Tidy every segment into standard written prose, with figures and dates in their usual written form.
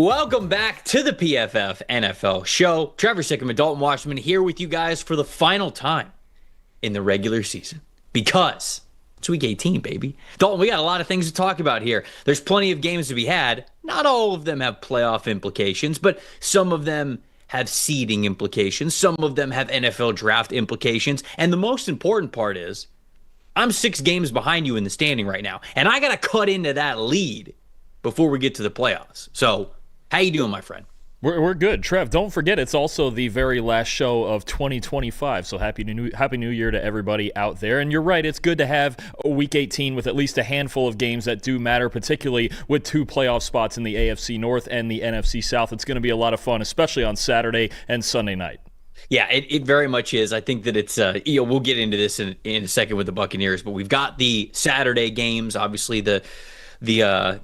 Welcome back to the PFF NFL show. Trevor, Sikkema, Dalton, Wasserman here with you guys for the final time in the regular season because it's week 18, baby. Dalton, we got a lot of things to talk about here. There's plenty of games to be had. Not all of them have playoff implications, but some of them have seeding implications. Some of them have NFL draft implications. And the most important part is I'm 6 games behind you in the standing right now, and I got to cut into that lead before we get to the playoffs. So how you doing, my friend? We're good. Trev, don't forget it's also the very last show of 2025, so Happy New Year to everybody out there. And you're right, it's good to have a Week 18 with at least a handful of games that do matter, particularly with 2 playoff spots in the AFC North and the NFC South. It's going to be a lot of fun, especially on Saturday and Sunday night. Yeah, it very much is. I think that it's, we'll get into this in a second with the Buccaneers, but we've got the Saturday games, obviously the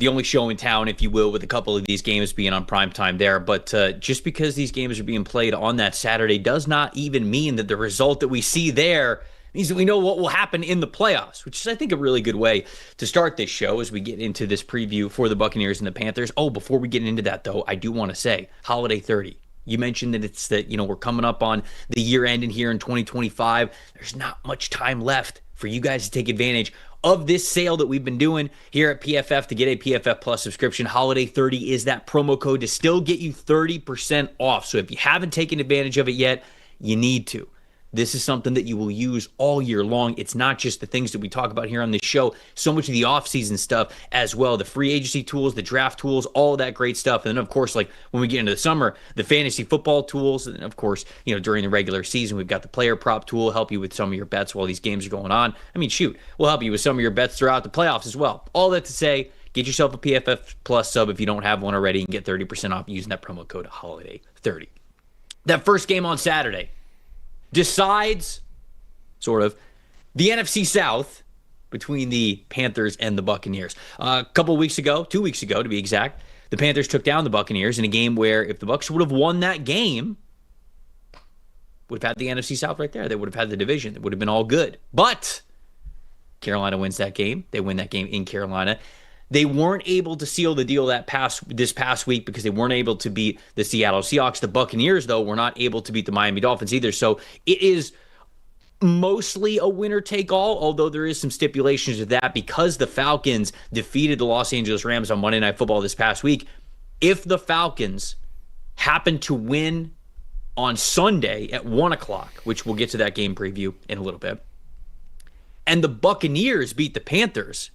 only show in town, if you will, with a couple of these games being on prime time there. But just because these games are being played on that Saturday does not even mean that the result that we see there means that we know what will happen in the playoffs, which is, I think, a really good way to start this show as we get into this preview for the Buccaneers and the Panthers. Oh, before we get into that, though, I do want to say Holiday 30. You mentioned that we're coming up on the year ending here in 2025. There's not much time left for you guys to take advantage of this sale that we've been doing here at PFF to get a PFF Plus subscription. Holiday 30 is that promo code to still get you 30% off. So if you haven't taken advantage of it yet, you need to. This is something that you will use all year long. It's not just the things that we talk about here on this show. So much of the off-season stuff as well. The free agency tools, the draft tools, all of that great stuff. And then, of course, like when we get into the summer, the fantasy football tools. And, of course, during the regular season, we've got the player prop tool, help you with some of your bets while these games are going on. I mean, shoot, we'll help you with some of your bets throughout the playoffs as well. All that to say, get yourself a PFF Plus sub if you don't have one already and get 30% off using that promo code HOLIDAY30. That first game on Saturday decides sort of the NFC South between the Panthers and the Buccaneers. A couple weeks ago, 2 weeks ago to be exact, the Panthers took down the Buccaneers in a game where if the Bucs would have won that game, would have had the NFC South right there. They would have had the division. It would have been all good. But Carolina wins that game. They win that game in Carolina. They weren't able to seal the deal this past week because they weren't able to beat the Seattle Seahawks. The Buccaneers, though, were not able to beat the Miami Dolphins either. So it is mostly a winner-take-all, although there is some stipulations to that because the Falcons defeated the Los Angeles Rams on Monday Night Football this past week. If the Falcons happen to win on Sunday at 1 o'clock, which we'll get to that game preview in a little bit, and the Buccaneers beat the Panthers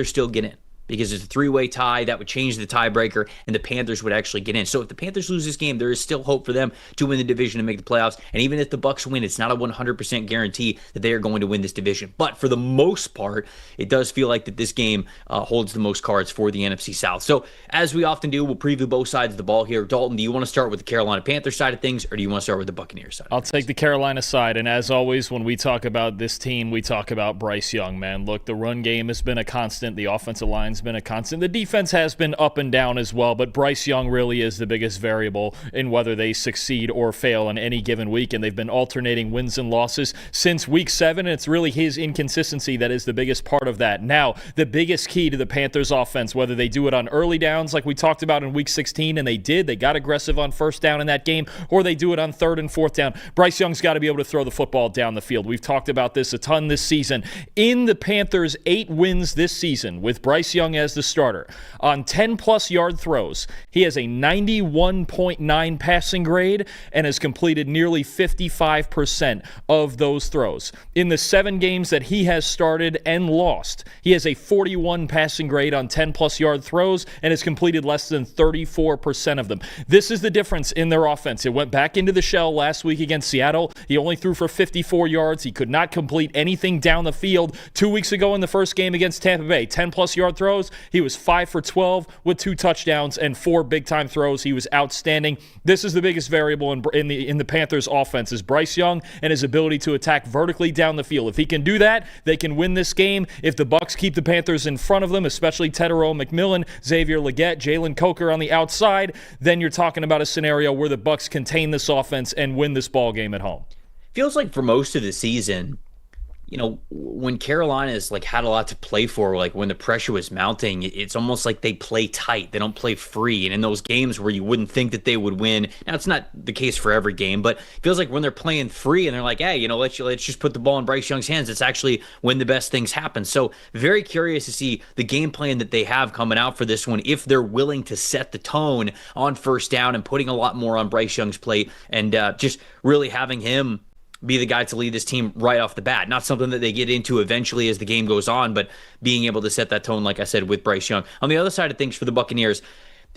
still get in because it's a 3-way tie. That would change the tiebreaker, and the Panthers would actually get in. So if the Panthers lose this game, there is still hope for them to win the division and make the playoffs. And even if the Bucs win, it's not a 100% guarantee that they are going to win this division. But for the most part, it does feel like that this game holds the most cards for the NFC South. So as we often do, we'll preview both sides of the ball here. Dalton, do you want to start with the Carolina Panthers side of things, or do you want to start with the Buccaneers side? I'll take the Carolina side, and as always, when we talk about this team, we talk about Bryce Young, man. Look, the run game has been a constant. The offensive line's been a constant. The defense has been up and down as well, but Bryce Young really is the biggest variable in whether they succeed or fail in any given week, and they've been alternating wins and losses since week 7, and it's really his inconsistency that is the biggest part of that. Now, the biggest key to the Panthers offense, whether they do it on early downs like we talked about in week 16, and they got aggressive on first down in that game, or they do it on 3rd and 4th down, Bryce Young's got to be able to throw the football down the field. We've talked about this a ton this season. In the Panthers' 8 wins this season with Bryce Young as the starter, on 10-plus yard throws, he has a 91.9 passing grade and has completed nearly 55% of those throws. In the 7 games that he has started and lost, he has a 41 passing grade on 10-plus yard throws and has completed less than 34% of them. This is the difference in their offense. It went back into the shell last week against Seattle. He only threw for 54 yards. He could not complete anything down the field. 2 weeks ago in the first game against Tampa Bay, 10-plus yard throws, he was 5 for 12 with 2 touchdowns and 4 big-time throws. He was outstanding. This is the biggest variable in the Panthers' offense is Bryce Young and his ability to attack vertically down the field. If he can do that, they can win this game. If the Bucs keep the Panthers in front of them, especially Terron, McMillan, Xavier Legette, Jalen Coker on the outside, then you're talking about a scenario where the Bucs contain this offense and win this ball game at home. Feels like for most of the season, when Carolina's like had a lot to play for, like when the pressure was mounting, it's almost like they play tight. They don't play free. And in those games where you wouldn't think that they would win, now it's not the case for every game, but it feels like when they're playing free and they're like, hey, let's just put the ball in Bryce Young's hands, it's actually when the best things happen. So very curious to see the game plan that they have coming out for this one, if they're willing to set the tone on first down and putting a lot more on Bryce Young's plate and just really having him be the guy to lead this team right off the bat. Not something that they get into eventually as the game goes on, but being able to set that tone, like I said, with Bryce Young. On the other side of things for the Buccaneers,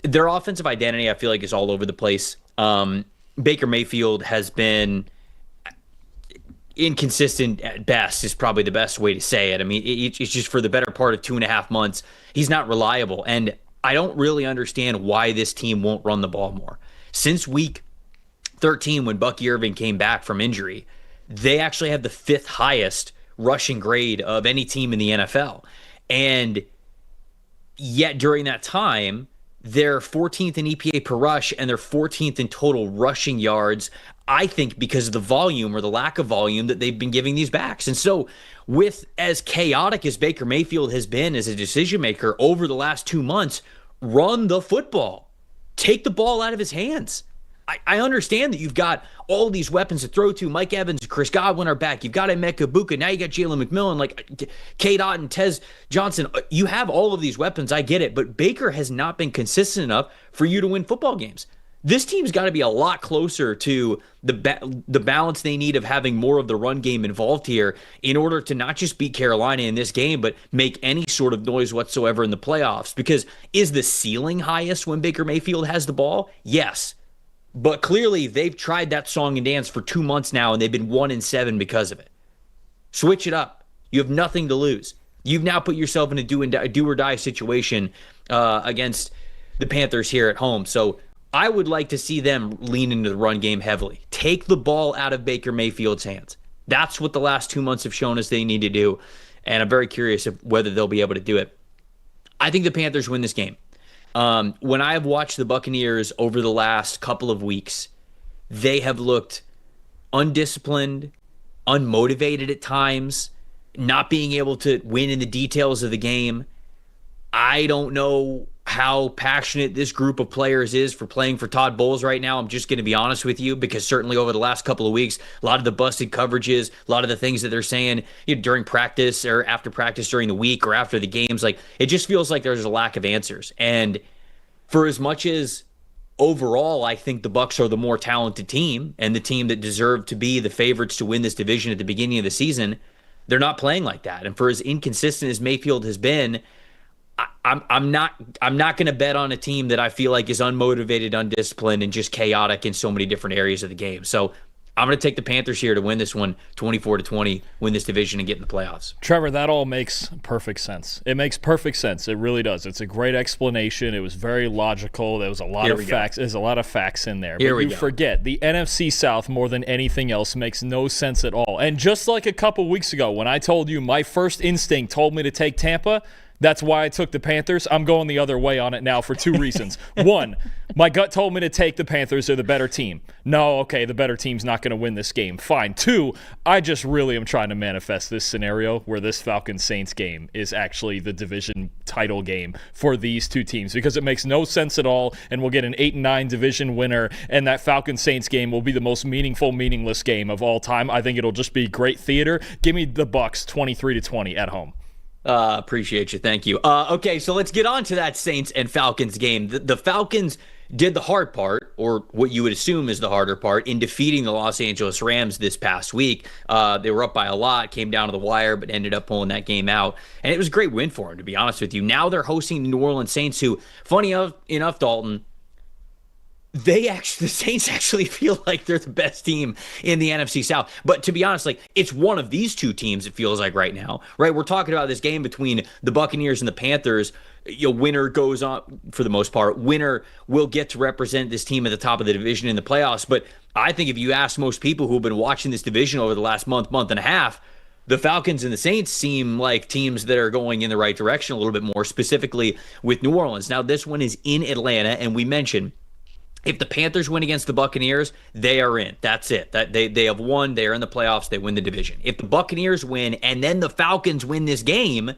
their offensive identity, I feel like, is all over the place. Baker Mayfield has been inconsistent at best, is probably the best way to say it. I mean, it's just for the better part of 2.5 months, he's not reliable. And I don't really understand why this team won't run the ball more. Since week 13, when Bucky Irving came back from injury, they actually have the 5th highest rushing grade of any team in the NFL. And yet during that time, they're 14th in EPA per rush and they're 14th in total rushing yards, I think because of the volume or the lack of volume that they've been giving these backs. And so with as chaotic as Baker Mayfield has been as a decision maker over the last 2 months, run the football. Take the ball out of his hands. I understand that you've got all these weapons to throw to. Mike Evans, Chris Godwin are back. You've got Emeka Egbuka. Now you got Jalen McMillan, like K-Dot and Tez Johnson. You have all of these weapons. I get it. But Baker has not been consistent enough for you to win football games. This team's got to be a lot closer to the balance they need of having more of the run game involved here in order to not just beat Carolina in this game, but make any sort of noise whatsoever in the playoffs. Because is the ceiling highest when Baker Mayfield has the ball? Yes. But clearly, they've tried that song and dance for 2 months now, and they've been 1-7 because of it. Switch it up. You have nothing to lose. You've now put yourself in a do or die situation against the Panthers here at home. So I would like to see them lean into the run game heavily. Take the ball out of Baker Mayfield's hands. That's what the last 2 months have shown us they need to do, and I'm very curious of whether they'll be able to do it. I think the Panthers win this game. When I've watched the Buccaneers over the last couple of weeks, they have looked undisciplined, unmotivated at times, not being able to win in the details of the game. I don't know how passionate this group of players is for playing for Todd Bowles right now. I'm just going to be honest with you, because certainly over the last couple of weeks, a lot of the busted coverages, a lot of the things that they're saying during practice or after practice during the week or after the games, like it just feels like there's a lack of answers. And for as much as overall I think the Bucs are the more talented team and the team that deserved to be the favorites to win this division at the beginning of the season, they're not playing like that. And for as inconsistent as Mayfield has been, I'm not going to bet on a team that I feel like is unmotivated, undisciplined, and just chaotic in so many different areas of the game. So I'm going to take the Panthers here to win this one 24-20, win this division and get in the playoffs. Trevor, that all makes perfect sense. It makes perfect sense. It really does. It's a great explanation. It was very logical. There was a lot of facts. There's a lot of facts in there. But you forget, the NFC South more than anything else makes no sense at all. And just like a couple weeks ago when I told you my first instinct told me to take Tampa, that's why I took the Panthers. I'm going the other way on it now for 2 reasons. One, my gut told me to take the Panthers. They're the better team. No, okay, the better team's not going to win this game. Fine. 2, I just really am trying to manifest this scenario where this Falcons-Saints game is actually the division title game for these two teams, because it makes no sense at all, and we'll get an 8-9 division winner, and that Falcons-Saints game will be the most meaningful, meaningless game of all time. I think it'll just be great theater. Give me the Bucs 23-20 at home. Appreciate you. Thank you. Okay, so let's get on to that Saints and Falcons game. The Falcons did the hard part, or what you would assume is the harder part, in defeating the Los Angeles Rams this past week. They were up by a lot, came down to the wire, but ended up pulling that game out. And it was a great win for them, to be honest with you. Now they're hosting the New Orleans Saints, who, funny enough, Dalton, the Saints actually feel like they're the best team in the NFC South. But to be honest, like, it's one of these two teams, it feels like right now, right? We're talking about this game between the Buccaneers and the Panthers. Winner goes on, for the most part. Winner will get to represent this team at the top of the division in the playoffs. But I think if you ask most people who have been watching this division over the last month and a half, the Falcons and the Saints seem like teams that are going in the right direction a little bit more, specifically with New Orleans. Now, this one is in Atlanta, and we mentioned If the Panthers win against the Buccaneers, they are in. That's it. That they have won. They are in the playoffs. They win the division. If the Buccaneers win and then the Falcons win this game,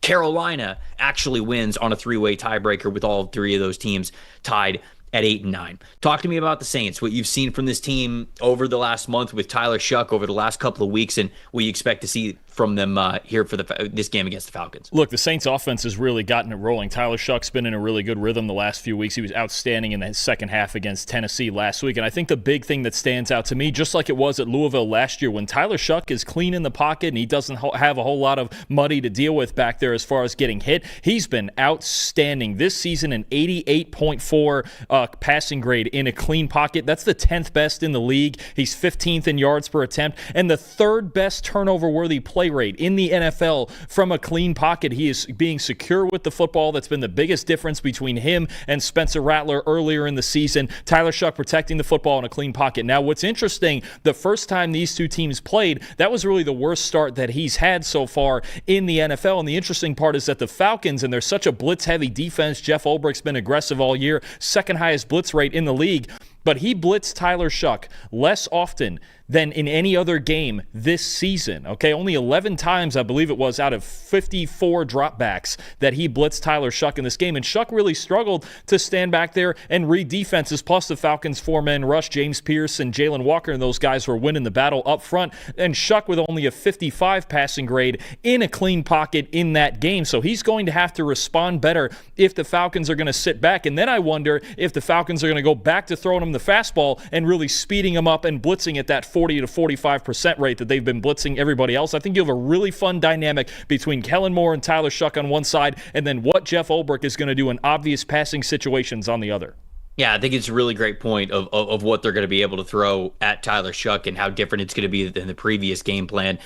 Carolina actually wins on a three-way tiebreaker with all three of those teams tied at 8-9. Talk to me about the Saints, what you've seen from this team over the last month with Tyler Shuck over the last couple of weeks, and what you expect to see from them here for this game against the Falcons. Look, the Saints offense has really gotten it rolling. Tyler Shuck's been in a really good rhythm the last few weeks. He was outstanding in the second half against Tennessee last week. And I think the big thing that stands out to me, just like it was at Louisville last year, when Tyler Shuck is clean in the pocket and he doesn't have a whole lot of muddy to deal with back there as far as getting hit, he's been outstanding. This season, an 88.4 passing grade in a clean pocket. That's the 10th best in the league. He's 15th in yards per attempt and the third best turnover-worthy play rate in the NFL from a clean pocket. He is being secure with the football. That's been the biggest difference between him and Spencer Rattler earlier in the season. Tyler Shuck protecting the football in a clean pocket. Now, what's interesting, the first time these two teams played, that was really the worst start that he's had so far in the NFL. And the interesting part is that the Falcons, and they're such a blitz-heavy defense, Jeff Ulbricht's been aggressive all year, second highest blitz rate in the league, but he blitzed Tyler Shuck less often than in any other game this season. Okay, only 11 times, I believe it was, out of 54 dropbacks that he blitzed Tyler Shuck in this game. And Shuck really struggled to stand back there and read defenses. Plus, the Falcons' four-man rush, James Pierce and Jalen Walker, and those guys were winning the battle up front. And Shuck with only a 55 passing grade in a clean pocket in that game. So he's going to have to respond better if the Falcons are going to sit back. And then I wonder if the Falcons are going to go back to throwing him the fastball and really speeding him up and blitzing at that 40 to 45% rate that they've been blitzing everybody else. I think you have a really fun dynamic between Kellen Moore and Tyler Shuck on one side, and then what Jeff Ulbrich is going to do in obvious passing situations on the other. Yeah, I think it's a really great point of what they're going to be able to throw at Tyler Shuck and how different it's going to be than the previous game plan.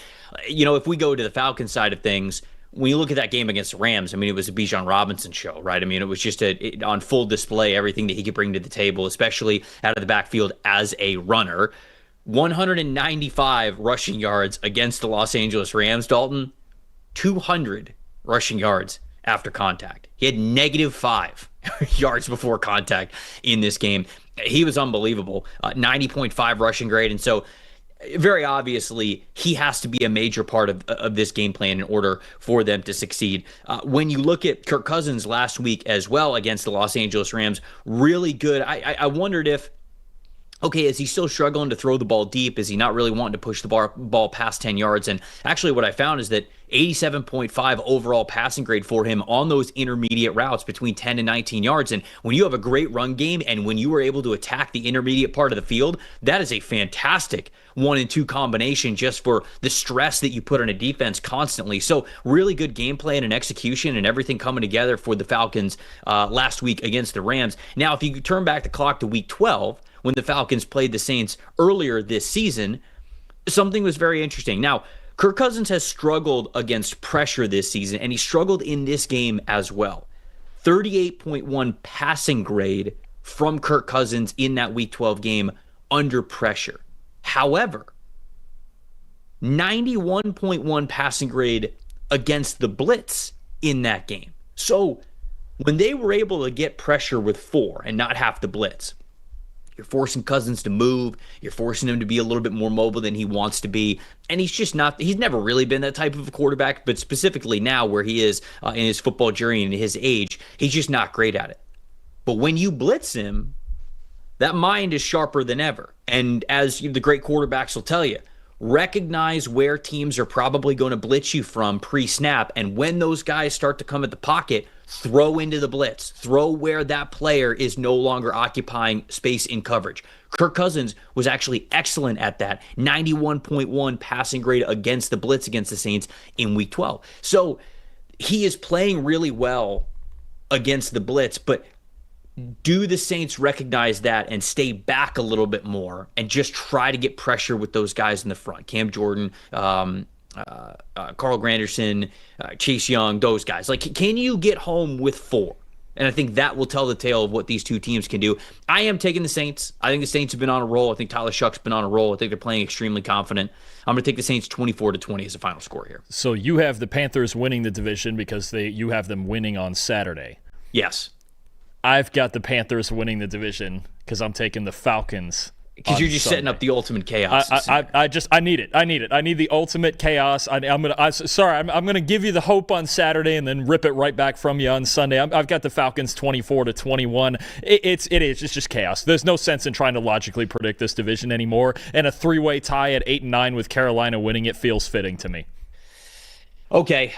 You know, if we go to the Falcons side of things, when you look at that game against the Rams, I mean, it was a Bijan Robinson show, right? I mean, it was just on full display, everything that he could bring to the table, especially out of the backfield as a runner. 195 rushing yards against the Los Angeles Rams, Dalton. 200 rushing yards after contact. He had -5 yards before contact in this game. He was unbelievable. 90.5 rushing grade. And so very obviously, he has to be a major part of this game plan in order for them to succeed. When you look at Kirk Cousins last week as well against the Los Angeles Rams, really good. I wondered if, okay, is he still struggling to throw the ball deep? Is he not really wanting to push the ball past 10 yards? And actually what I found is that 87.5 overall passing grade for him on those intermediate routes between 10 and 19 yards. And when you have a great run game and when you were able to attack the intermediate part of the field, that is a fantastic 1-2 combination just for the stress that you put on a defense constantly. So really good game plan and execution and everything coming together for the Falcons last week against the Rams. Now, if you turn back the clock to week 12, when the Falcons played the Saints earlier this season, something was very interesting. Now, Kirk Cousins has struggled against pressure this season, and he struggled in this game as well. 38.1 passing grade from Kirk Cousins in that Week 12 game under pressure. However, 91.1 passing grade against the blitz in that game. So when they were able to get pressure with 4 and not have to blitz, you're forcing Cousins to move. You're forcing him to be a little bit more mobile than he wants to be. And he's never really been that type of a quarterback, but specifically now where he is in his football journey and his age, he's just not great at it. But when you blitz him, that mind is sharper than ever. And as the great quarterbacks will tell you, recognize where teams are probably going to blitz you from pre-snap. And when those guys start to come at the pocket, throw into the blitz. Throw where that player is no longer occupying space in coverage. Kirk Cousins was actually excellent at that. 91.1 passing grade against the blitz against the Saints in Week 12. So he is playing really well against the blitz, but do the Saints recognize that and stay back a little bit more and just try to get pressure with those guys in the front? Cam Jordan, Carl Granderson, Chase Young, those guys. Like, can you get home with 4? And I think that will tell the tale of what these two teams can do. I am taking the Saints. I think the Saints have been on a roll. I think Tyler Shuck's been on a roll. I think they're playing extremely confident. I'm going to take the Saints 24-20 as a final score here. So you have the Panthers winning the division because you have them winning on Saturday. Yes. I've got the Panthers winning the division because I'm taking the Falcons. Because you're just setting up the ultimate chaos. I need it. I need the ultimate chaos. I'm gonna give you the hope on Saturday and then rip it right back from you on Sunday. I've got the Falcons 24-21. It's just chaos. There's no sense in trying to logically predict this division anymore. And a 3-way tie at 8-9 with Carolina winning it feels fitting to me. Okay,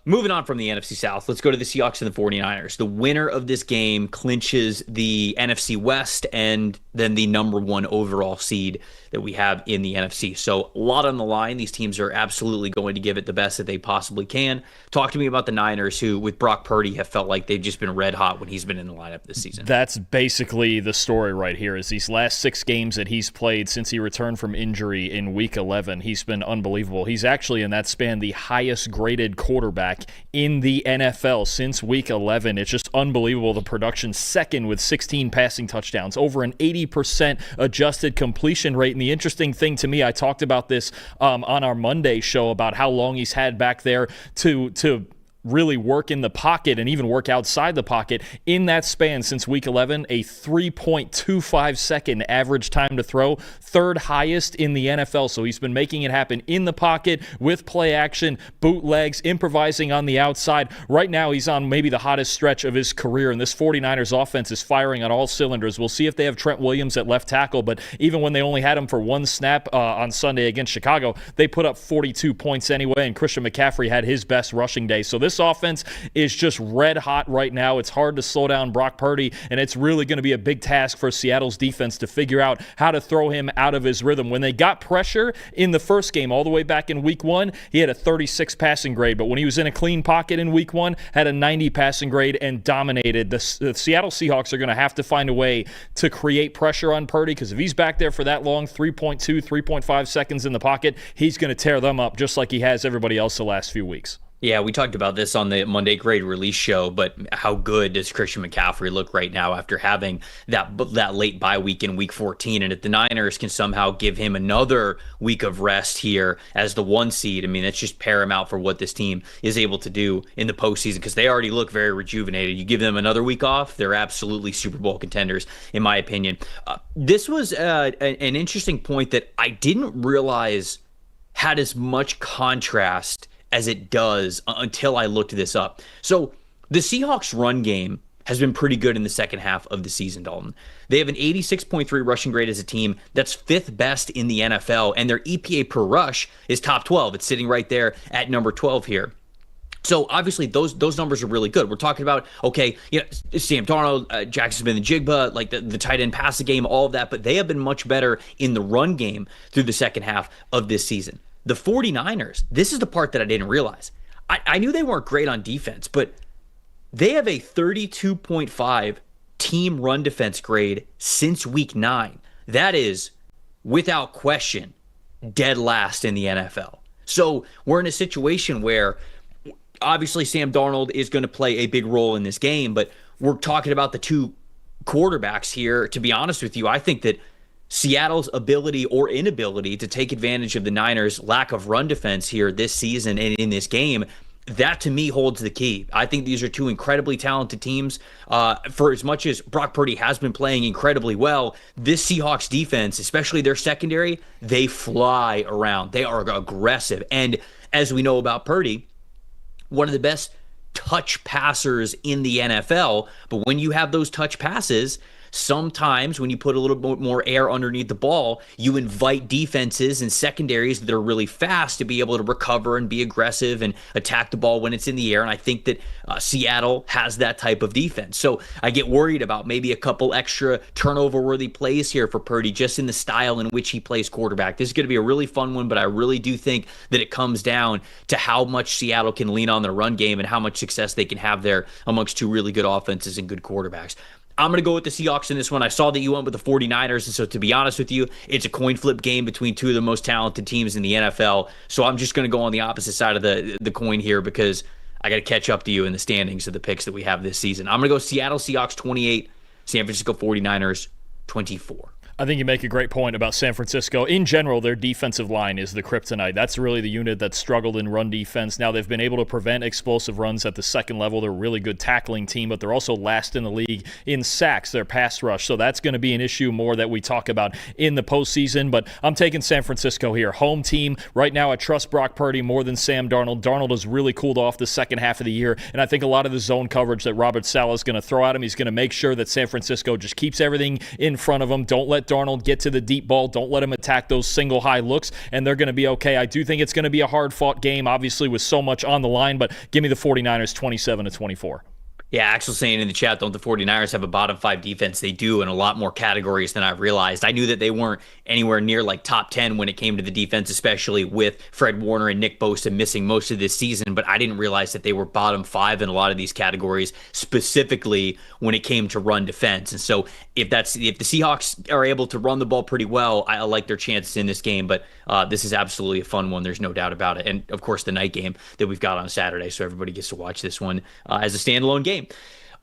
moving on from the NFC South, let's go to the Seahawks and the 49ers. The winner of this game clinches the NFC West and then the number 1 overall seed that we have in the NFC. So a lot on the line. These teams are absolutely going to give it the best that they possibly can. Talk to me about the Niners, who with Brock Purdy have felt like they've just been red hot when he's been in the lineup this season. That's basically the story right here, is these last 6 games that he's played since he returned from injury in Week 11, he's been unbelievable. He's actually, in that span, the highest graded quarterback in the NFL since Week 11. It's just unbelievable. The production, second with 16 passing touchdowns, over an 80% adjusted completion rate. And the interesting thing to me, I talked about this on our Monday show about how long he's had back there to really work in the pocket and even work outside the pocket. In that span since Week 11, a 3.25 second average time to throw, third highest in the NFL. So he's been making it happen in the pocket with play action, bootlegs, improvising on the outside. Right now he's on maybe the hottest stretch of his career, and this 49ers offense is firing on all cylinders. We'll see if they have Trent Williams at left tackle, but even when they only had him for 1 snap on Sunday against Chicago, they put up 42 points anyway, and Christian McCaffrey had his best rushing day. So this offense is just red hot right now. It's hard to slow down Brock Purdy, and it's really going to be a big task for Seattle's defense to figure out how to throw him out of his rhythm. When they got pressure in the first game, all the way back in Week 1, he had a 36 passing grade, but when he was in a clean pocket in Week 1, had a 90 passing grade and dominated. The Seattle Seahawks are going to have to find a way to create pressure on Purdy, because if he's back there for that long, 3.2, 3.5 seconds in the pocket, he's going to tear them up just like he has everybody else the last few weeks. Yeah, we talked about this on the Monday grade release show, but how good does Christian McCaffrey look right now after having that late bye week in Week 14? And if the Niners can somehow give him another week of rest here as the 1 seed, I mean, that's just paramount for what this team is able to do in the postseason, because they already look very rejuvenated. You give them another week off, they're absolutely Super Bowl contenders, in my opinion. This was an interesting point that I didn't realize had as much contrast as it does until I looked this up. So the Seahawks run game has been pretty good in the second half of the season, Dalton. They have an 86.3 rushing grade as a team. That's 5th best in the NFL, and their EPA per rush is top 12. It's sitting right there at number 12 here. So obviously those numbers are really good. We're talking about, okay, Sam Darnold, Jackson Smith-Njigba, like the tight end passing game, all of that, but they have been much better in the run game through the second half of this season. The 49ers, this is the part that I didn't realize. I knew they weren't great on defense, but they have a 32.5 team run defense grade since Week 9. That is, without question, dead last in the NFL. So we're in a situation where obviously Sam Darnold is going to play a big role in this game, but we're talking about the 2 quarterbacks here. To be honest with you, I think that Seattle's ability or inability to take advantage of the Niners' lack of run defense here this season and in this game, that to me holds the key. I think these are 2 incredibly talented teams. For as much as Brock Purdy has been playing incredibly well, this Seahawks defense, especially their secondary, they fly around. They are aggressive. And as we know about Purdy, one of the best touch passers in the NFL. But when you have those touch passes, sometimes when you put a little bit more air underneath the ball, you invite defenses and secondaries that are really fast to be able to recover and be aggressive and attack the ball when it's in the air. And I think that Seattle has that type of defense. So I get worried about maybe a couple extra turnover-worthy plays here for Purdy, just in the style in which he plays quarterback. This is going to be a really fun one, but I really do think that it comes down to how much Seattle can lean on their run game and how much success they can have there amongst 2 really good offenses and good quarterbacks. I'm going to go with the Seahawks in this one. I saw that you went with the 49ers, and so to be honest with you, it's a coin flip game between 2 of the most talented teams in the NFL. So I'm just going to go on the opposite side of the coin here, because I got to catch up to you in the standings of the picks that we have this season. I'm going to go Seattle Seahawks 28, San Francisco 49ers 24. I think you make a great point about San Francisco. In general, their defensive line is the kryptonite. That's really the unit that struggled in run defense. Now, they've been able to prevent explosive runs at the second level. They're a really good tackling team, but they're also last in the league in sacks, their pass rush. So that's going to be an issue more that we talk about in the postseason. But I'm taking San Francisco here. Home team. Right now, I trust Brock Purdy more than Sam Darnold. Darnold has really cooled off the second half of the year, and I think a lot of the zone coverage that Robert Saleh is going to throw at him, he's going to make sure that San Francisco just keeps everything in front of him. Don't let Darnold get to the deep ball. Don't let him attack those single high looks, and they're going to be okay. I do think it's going to be a hard-fought game, obviously, with so much on the line, but give me the 49ers 27-24. Yeah, Axel saying in the chat, don't the 49ers have a bottom 5 defense? They do in a lot more categories than I realized. I knew that they weren't anywhere near like top 10 when it came to the defense, especially with Fred Warner and Nick Bosa missing most of this season, but I didn't realize that they were bottom 5 in a lot of these categories, specifically when it came to run defense. And so if the Seahawks are able to run the ball pretty well, I like their chances in this game, but this is absolutely a fun one. There's no doubt about it. And of course, the night game that we've got on Saturday, so everybody gets to watch this one as a standalone game.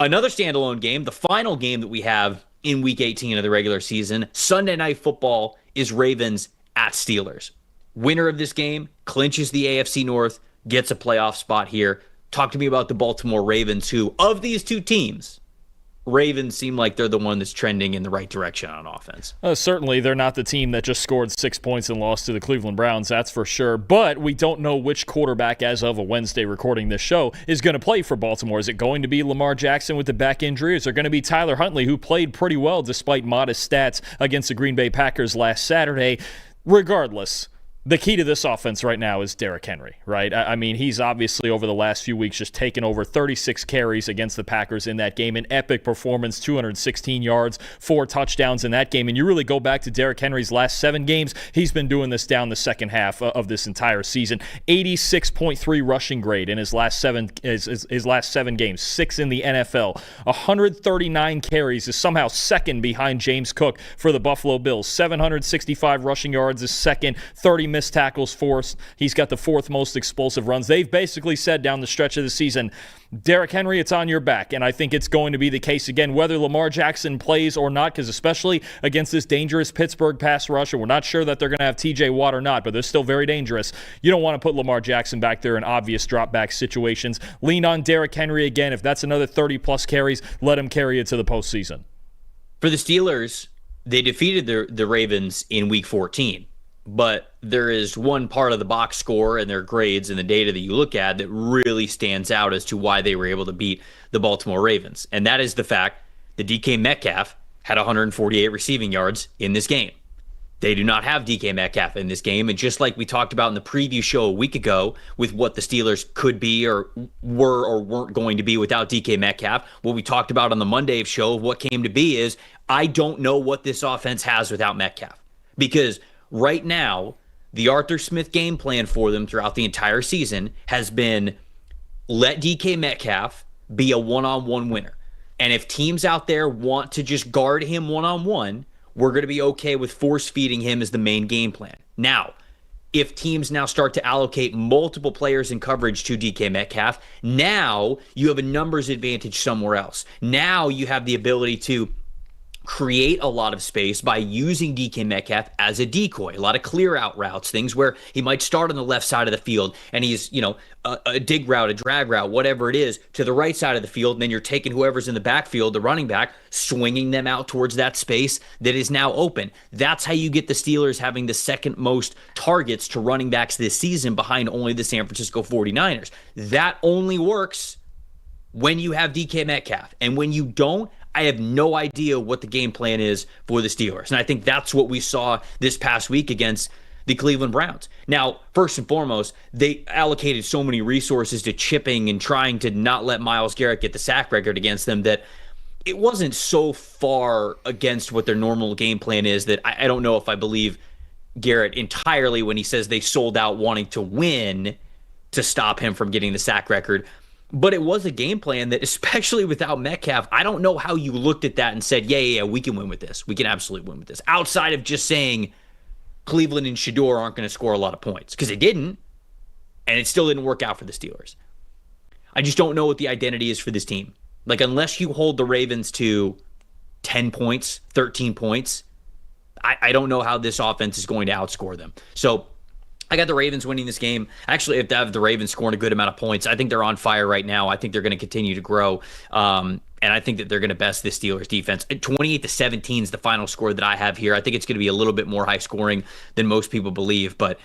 Another standalone game, the final game that we have in Week 18 of the regular season, Sunday Night Football, is Ravens at Steelers. Winner of this game clinches the AFC North, gets a playoff spot here. Talk to me about the Baltimore Ravens, who, of these two teams, Ravens seem like they're the one that's trending in the right direction on offense. Certainly, they're not the team that just scored 6 points and lost to the Cleveland Browns, that's for sure. But we don't know which quarterback, as of a Wednesday recording this show, is going to play for Baltimore. Is it going to be Lamar Jackson with the back injury? Is it going to be Tyler Huntley, who played pretty well despite modest stats against the Green Bay Packers last Saturday? Regardless, the key to this offense right now is Derrick Henry, right? I mean, he's obviously over the last few weeks just taken over 36 carries against the Packers in that game. An epic performance, 216 yards, 4 touchdowns in that game. And you really go back to Derrick Henry's last 7 games, he's been doing this down the second half of this entire season. 86.3 rushing grade in his last 7 games, 6 in the NFL. 139 carries is somehow second behind James Cook for the Buffalo Bills. 765 rushing yards is second, 30 missed tackles forced. He's got the 4th most explosive runs. They've basically said down the stretch of the season, Derrick Henry, it's on your back, and I think it's going to be the case again, whether Lamar Jackson plays or not, because especially against this dangerous Pittsburgh pass rush, and we're not sure that they're going to have TJ Watt or not, but they're still very dangerous. You don't want to put Lamar Jackson back there in obvious drop-back situations. Lean on Derrick Henry again. If that's another 30-plus carries, let him carry it to the postseason. For the Steelers, they defeated the Ravens in Week 14. But there is one part of the box score and their grades and the data that you look at that really stands out as to why they were able to beat the Baltimore Ravens. And that is the fact that DK Metcalf had 148 receiving yards in this game. They do not have DK Metcalf in this game. And just like we talked about in the preview show a week ago with what the Steelers could be or were or weren't going to be without DK Metcalf, what we talked about on the Monday show of what came to be is I don't know what this offense has without Metcalf. Because right now, the Arthur Smith game plan for them throughout the entire season has been let DK Metcalf be a one-on-one winner. And if teams out there want to just guard him one-on-one, we're going to be okay with force-feeding him as the main game plan. Now, if teams now start to allocate multiple players in coverage to DK Metcalf, now you have a numbers advantage somewhere else. Now you have the ability to create a lot of space by using DK Metcalf as a decoy. A lot of clear out routes, things where he might start on the left side of the field and he's, a dig route, a drag route, whatever it is, to the right side of the field, and then you're taking whoever's in the backfield, the running back, swinging them out towards that space that is now open. That's how you get the Steelers having the second most targets to running backs this season behind only the San Francisco 49ers. That only works when you have DK Metcalf. And when you don't, I have no idea what the game plan is for the Steelers. And I think that's what we saw this past week against the Cleveland Browns. Now, first and foremost, they allocated so many resources to chipping and trying to not let Myles Garrett get the sack record against them that it wasn't so far against what their normal game plan is that I don't know if I believe Garrett entirely when he says they sold out wanting to win to stop him from getting the sack record. But it was a game plan that, especially without Metcalf, I don't know how you looked at that and said, yeah, we can win with this. We can absolutely win with this. Outside of just saying Cleveland and Shedeur aren't going to score a lot of points. Because they didn't. And it still didn't work out for the Steelers. I just don't know what the identity is for this team. Like, unless you hold the Ravens to 10 points, 13 points, I don't know how this offense is going to outscore them. So I got the Ravens winning this game. Actually, if they have the Ravens scoring a good amount of points, I think they're on fire right now. I think they're going to continue to grow. And I think that they're going to best this Steelers defense. 28-17 is the final score that I have here. I think it's going to be a little bit more high scoring than most people believe, but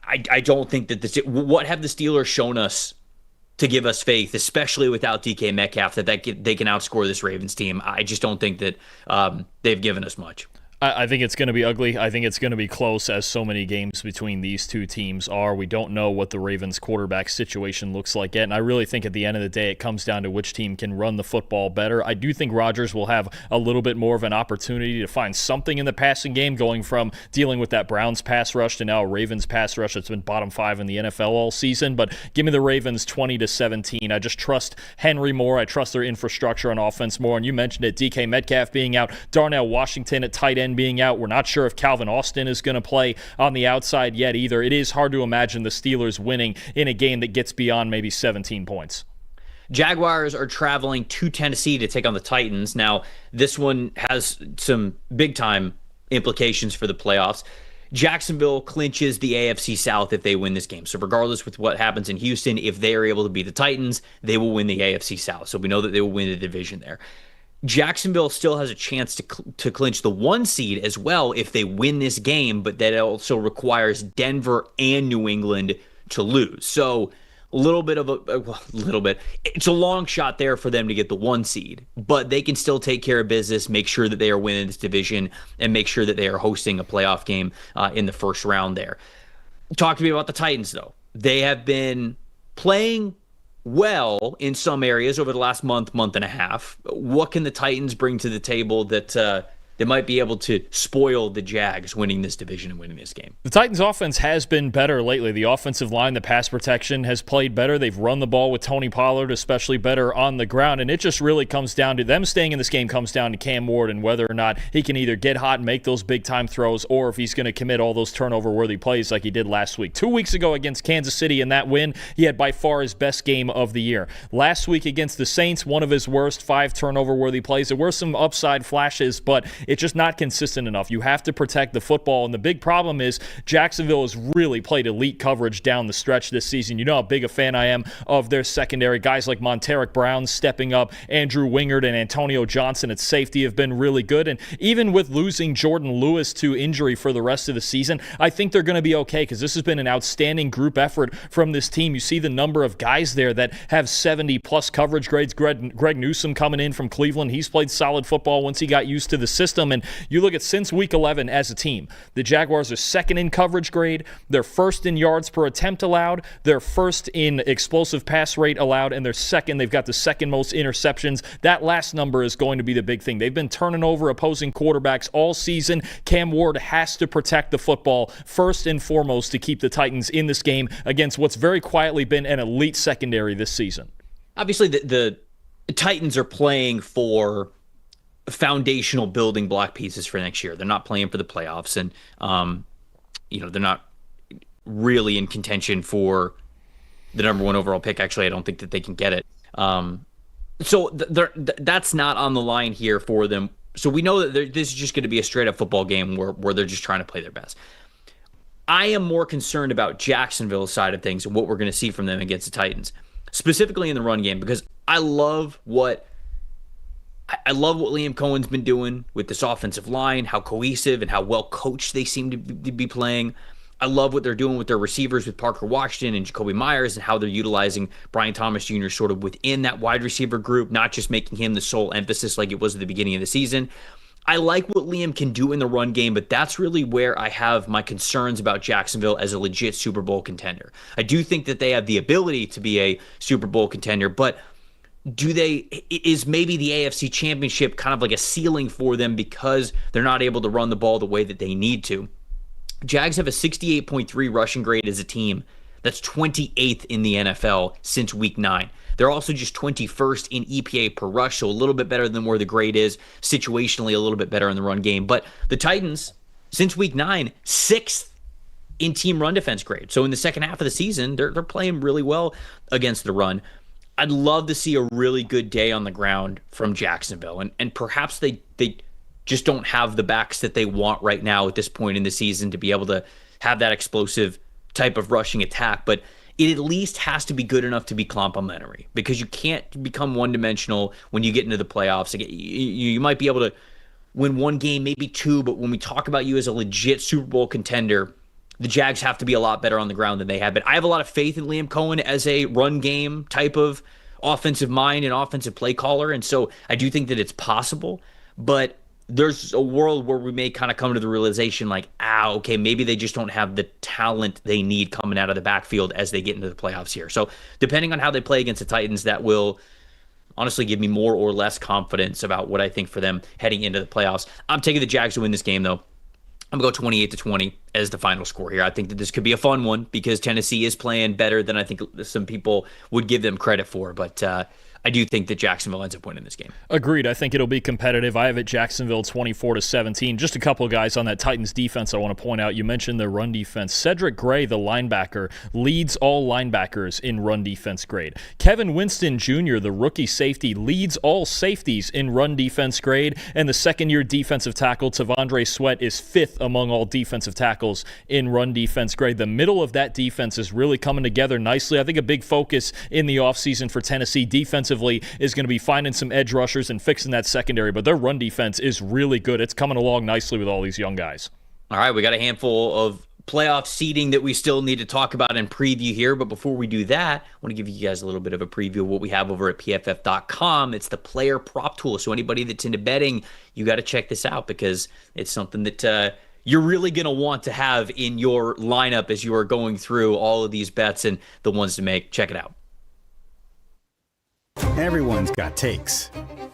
I don't think that what have the Steelers shown us to give us faith, especially without DK Metcalf, that they can outscore this Ravens team? I just don't think that they've given us much. I think it's going to be ugly. I think it's going to be close, as so many games between these two teams are. We don't know what the Ravens quarterback situation looks like yet, and I really think at the end of the day it comes down to which team can run the football better. I do think Rodgers will have a little bit more of an opportunity to find something in the passing game, going from dealing with that Browns pass rush to now a Ravens pass rush that's been bottom 5 in the NFL all season. But give me the Ravens 20-17. I just trust Henry more. I trust their infrastructure on offense more. And you mentioned it, DK Metcalf being out, Darnell Washington at tight end being out. We're not sure if Calvin Austin is going to play on the outside yet either. It is hard to imagine the Steelers winning in a game that gets beyond maybe 17 points. Jaguars are traveling to Tennessee to take on the Titans. Now, this one has some big-time implications for the playoffs. Jacksonville clinches the AFC South if they win this game. So regardless with what happens in Houston, if they are able to beat the Titans, they will win the AFC South. So we know that they will win the division there. Jacksonville still has a chance to clinch the 1 seed as well if they win this game, but that also requires Denver and New England to lose. So it's a long shot there for them to get the 1 seed, but they can still take care of business, make sure that they are winning this division, and make sure that they are hosting a playoff game in the first round there. Talk to me about the Titans, though. They have been playing well in some areas over the last month and a half. What can the Titans bring to the table that they might be able to spoil the Jags winning this division and winning this game? The Titans' offense has been better lately. The offensive line, the pass protection has played better. They've run the ball with Tony Pollard, especially better on the ground, and it just really comes down to them staying in this game, comes down to Cam Ward and whether or not he can either get hot and make those big-time throws, or if he's going to commit all those turnover-worthy plays like he did last week. 2 weeks ago against Kansas City in that win, he had by far his best game of the year. Last week against the Saints, one of his worst, 5 turnover-worthy plays. There were some upside flashes, but it's just not consistent enough. You have to protect the football, and the big problem is Jacksonville has really played elite coverage down the stretch this season. You know how big a fan I am of their secondary. Guys like Monteric Brown stepping up, Andrew Wingard and Antonio Johnson at safety have been really good, and even with losing Jordan Lewis to injury for the rest of the season, I think they're going to be okay because this has been an outstanding group effort from this team. You see the number of guys there that have 70-plus coverage grades. Greg Newsome coming in from Cleveland. He's played solid football once he got used to the system, and you look at since week 11 as a team, the Jaguars are second in coverage grade, they're first in yards per attempt allowed, they're first in explosive pass rate allowed, and they're second. They've got the second most interceptions. That last number is going to be the big thing. They've been turning over opposing quarterbacks all season. Cam Ward has to protect the football first and foremost to keep the Titans in this game against what's very quietly been an elite secondary this season. Obviously, the Titans are playing for foundational building block pieces for next year. They're not playing for the playoffs, and they're not really in contention for the number 1 overall pick. Actually, I don't think that they can get it. So that's not on the line here for them. So we know that this is just going to be a straight up football game where they're just trying to play their best. I am more concerned about Jacksonville's side of things and what we're going to see from them against the Titans, specifically in the run game, because I love what Liam Cohen's been doing with this offensive line, how cohesive and how well coached they seem to be playing. I love what they're doing with their receivers with Parker Washington and Jacoby Myers, and how they're utilizing Brian Thomas Jr. sort of within that wide receiver group, not just making him the sole emphasis like it was at the beginning of the season. I like what Liam can do in the run game, but that's really where I have my concerns about Jacksonville as a legit Super Bowl contender. I do think that they have the ability to be a Super Bowl contender, but is maybe the AFC Championship kind of like a ceiling for them because they're not able to run the ball the way that they need to? Jags have a 68.3 rushing grade as a team. That's 28th in the NFL since week 9. They're also just 21st in EPA per rush, so a little bit better than where the grade is, situationally a little bit better in the run game. But the Titans, since week 9, 6th in team run defense grade. So in the second half of the season, they're playing really well against the run. I'd love to see a really good day on the ground from Jacksonville, and perhaps they just don't have the backs that they want right now at this point in the season to be able to have that explosive type of rushing attack. But it at least has to be good enough to be complimentary, because you can't become one-dimensional when you get into the playoffs. You might be able to win one game, maybe two, but when we talk about you as a legit Super Bowl contender, the Jags have to be a lot better on the ground than they have been. I have a lot of faith in Liam Cohen as a run game type of offensive mind and offensive play caller, and so I do think that it's possible, but there's a world where we may kind of come to the realization like, okay, maybe they just don't have the talent they need coming out of the backfield as they get into the playoffs here. So depending on how they play against the Titans, that will honestly give me more or less confidence about what I think for them heading into the playoffs. I'm taking the Jags to win this game, though. I'm going to go 28-20 as the final score here. I think that this could be a fun one because Tennessee is playing better than I think some people would give them credit for. But I do think that Jacksonville ends up winning this game. Agreed. I think it'll be competitive. I have it Jacksonville 24-17. Just a couple of guys on that Titans defense I want to point out. You mentioned the run defense. Cedric Gray, the linebacker, leads all linebackers in run defense grade. Kevin Winston Jr., the rookie safety, leads all safeties in run defense grade. And the second-year defensive tackle, Tavondre Sweat, is fifth among all defensive tackles in run defense grade. The middle of that defense is really coming together nicely. I think a big focus in the offseason for Tennessee defensively is going to be finding some edge rushers and fixing that secondary, but their run defense is really good. It's coming along nicely with all these young guys. All right, we got a handful of playoff seeding that we still need to talk about and preview here, but before we do that, I want to give you guys a little bit of a preview of what we have over at PFF.com. It's the player prop tool, so anybody that's into betting, you got to check this out because it's something that you're really going to want to have in your lineup as you are going through all of these bets and the ones to make. Check it out. Everyone's got takes.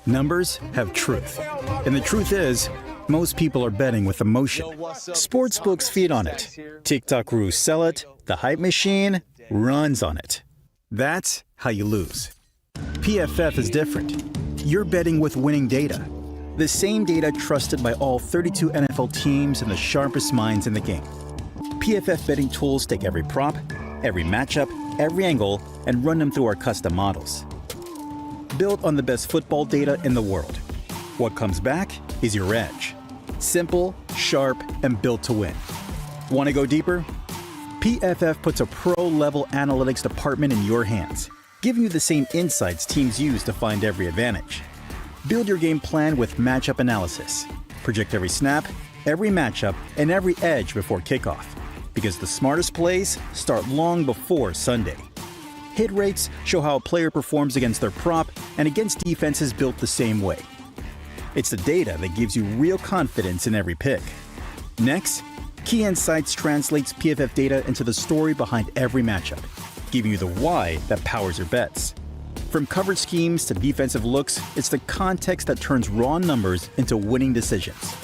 Numbers have truth. And the truth is, most people are betting with emotion. Sportsbooks feed on it. TikTok gurus sell it. The hype machine runs on it. That's how you lose. PFF is different. You're betting with winning data. The same data trusted by all 32 NFL teams and the sharpest minds in the game. PFF betting tools take every prop, every matchup, every angle, and run them through our custom models. Built on the best football data in the world. What comes back is your edge. Simple, sharp, and built to win. Want to go deeper? PFF puts a pro-level analytics department in your hands, giving you the same insights teams use to find every advantage. Build your game plan with matchup analysis. Project every snap, every matchup, and every edge before kickoff. Because the smartest plays start long before Sunday. Hit rates show how a player performs against their prop and against defenses built the same way. It's the data that gives you real confidence in every pick. Next, Key Insights translates PFF data into the story behind every matchup, giving you the why that powers your bets. From coverage schemes to defensive looks, it's the context that turns raw numbers into winning decisions.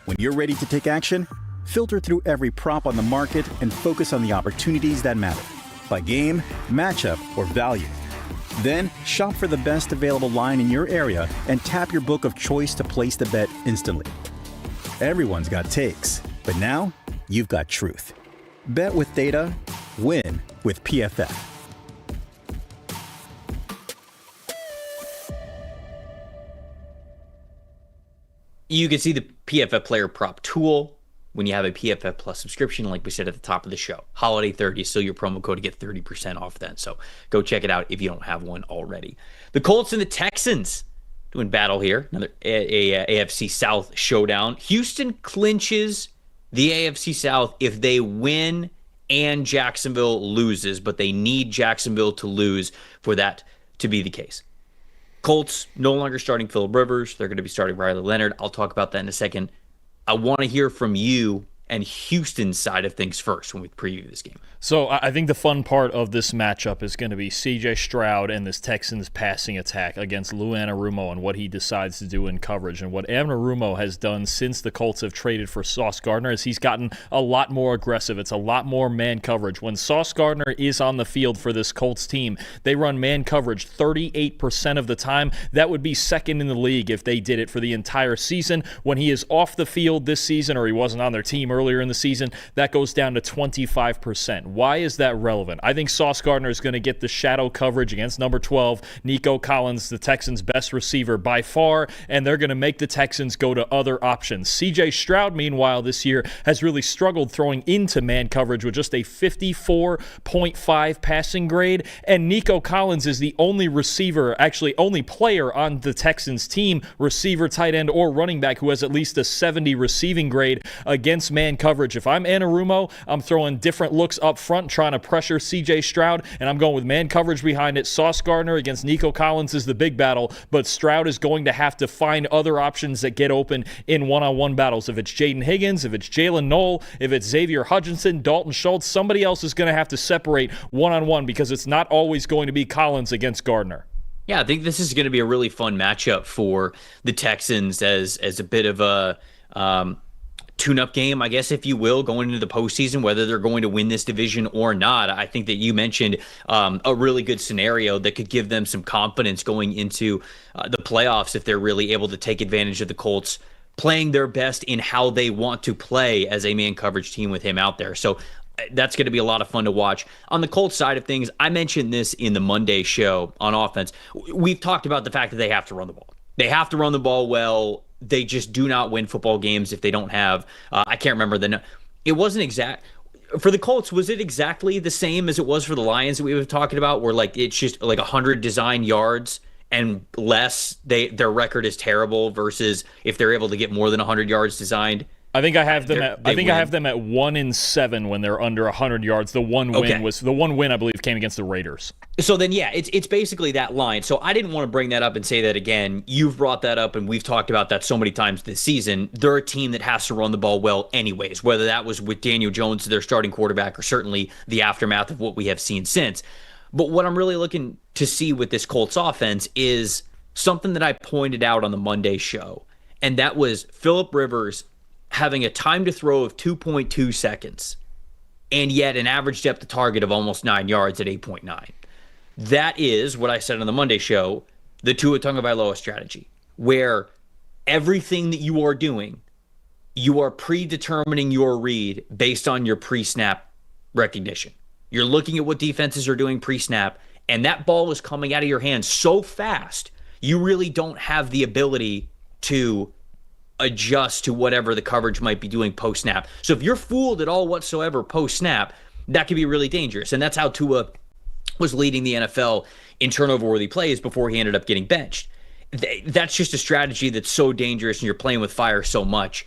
When you're ready to take action, filter through every prop on the market and focus on the opportunities that matter. By game, matchup, or value. Then, shop for the best available line in your area and tap your book of choice to place the bet instantly. Everyone's got takes, but now you've got truth. Bet with data, win with PFF. You can see the PFF player prop tool when you have a PFF Plus subscription, like we said at the top of the show. Holiday 30 is still your promo code to get 30% off then. So go check it out if you don't have one already. The Colts and the Texans doing battle here. Another AFC South showdown. Houston clinches the AFC South if they win and Jacksonville loses, but they need Jacksonville to lose for that to be the case. Colts no longer starting Phillip Rivers. They're going to be starting Riley Leonard. I'll talk about that in a second. I want to hear from you and Houston's side of things first when we preview this game. So I think the fun part of this matchup is going to be C.J. Stroud and this Texans passing attack against Lou Anarumo and what he decides to do in coverage. And what Anarumo has done since the Colts have traded for Sauce Gardner is he's gotten a lot more aggressive. It's a lot more man coverage. When Sauce Gardner is on the field for this Colts team, they run man coverage 38% of the time. That would be second in the league if they did it for the entire season. When he is off the field this season, or he wasn't on their team earlier in the season. That goes down to 25%. Why is that relevant? I think Sauce Gardner is going to get the shadow coverage against number 12, Nico Collins, the Texans' best receiver by far, and they're going to make the Texans go to other options. C.J. Stroud, meanwhile, this year has really struggled throwing into man coverage with just a 54.5 passing grade, and Nico Collins is the only receiver, actually only player on the Texans team, receiver, tight end, or running back who has at least a 70 receiving grade against man coverage. If I'm Anarumo, I'm throwing different looks up front, trying to pressure C.J. Stroud, and I'm going with man coverage behind it. Sauce Gardner against Nico Collins is the big battle, but Stroud is going to have to find other options that get open in one-on-one battles. If it's Jaden Higgins, if it's Jalen Knoll, if it's Xavier Hutchinson, Dalton Schultz, somebody else is going to have to separate one-on-one because it's not always going to be Collins against Gardner. Yeah, I think this is going to be a really fun matchup for the Texans as a bit of a tune-up game, I guess, if you will, going into the postseason, whether they're going to win this division or not. I think that you mentioned a really good scenario that could give them some confidence going into the playoffs if they're really able to take advantage of the Colts playing their best in how they want to play as a man coverage team with him out there. So that's going to be a lot of fun to watch. On the Colts side of things, I mentioned this in the Monday show on offense. We've talked about the fact that they have to run the ball. They have to run the ball well. They just do not win football games if they don't have, I can't remember it wasn't exact. For the Colts, was it exactly the same as it was for the Lions that we were talking about, where like it's just like 100 design yards and less, their record is terrible versus if they're able to get more than 100 yards designed? I think I have them at 1-7 when they're under 100 yards. The one win I believe came against the Raiders. So then, yeah, it's basically that line. So I didn't want to bring that up and say that again. You've brought that up, and we've talked about that so many times this season. They're a team that has to run the ball well anyways, whether that was with Daniel Jones, their starting quarterback, or certainly the aftermath of what we have seen since. But what I'm really looking to see with this Colts offense is something that I pointed out on the Monday show, and that was Phillip Rivers having a time to throw of 2.2 seconds, and yet an average depth of target of almost 9 yards at 8.9. That is what I said on the Monday show, the Tua Tagovailoa strategy, where everything that you are doing, you are predetermining your read based on your pre-snap recognition. You're looking at what defenses are doing pre-snap, and that ball is coming out of your hands so fast, you really don't have the ability to adjust to whatever the coverage might be doing post-snap. So if you're fooled at all whatsoever post-snap, that could be really dangerous. And that's how Tua was leading the NFL in turnover-worthy plays before he ended up getting benched. That's just a strategy that's so dangerous, and you're playing with fire so much.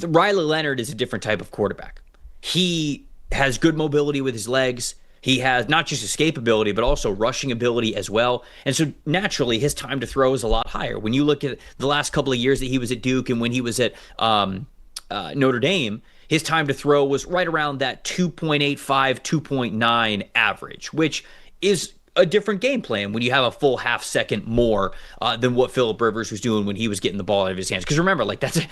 Riley Leonard is a different type of quarterback. He has good mobility with his legs. He has not just escape ability, but also rushing ability as well. And so naturally, his time to throw is a lot higher. When you look at the last couple of years that he was at Duke and when he was at Notre Dame, his time to throw was right around that 2.85, 2.9 average, which is a different game plan when you have a full half second more than what Phillip Rivers was doing when he was getting the ball out of his hands. Because remember, like that's a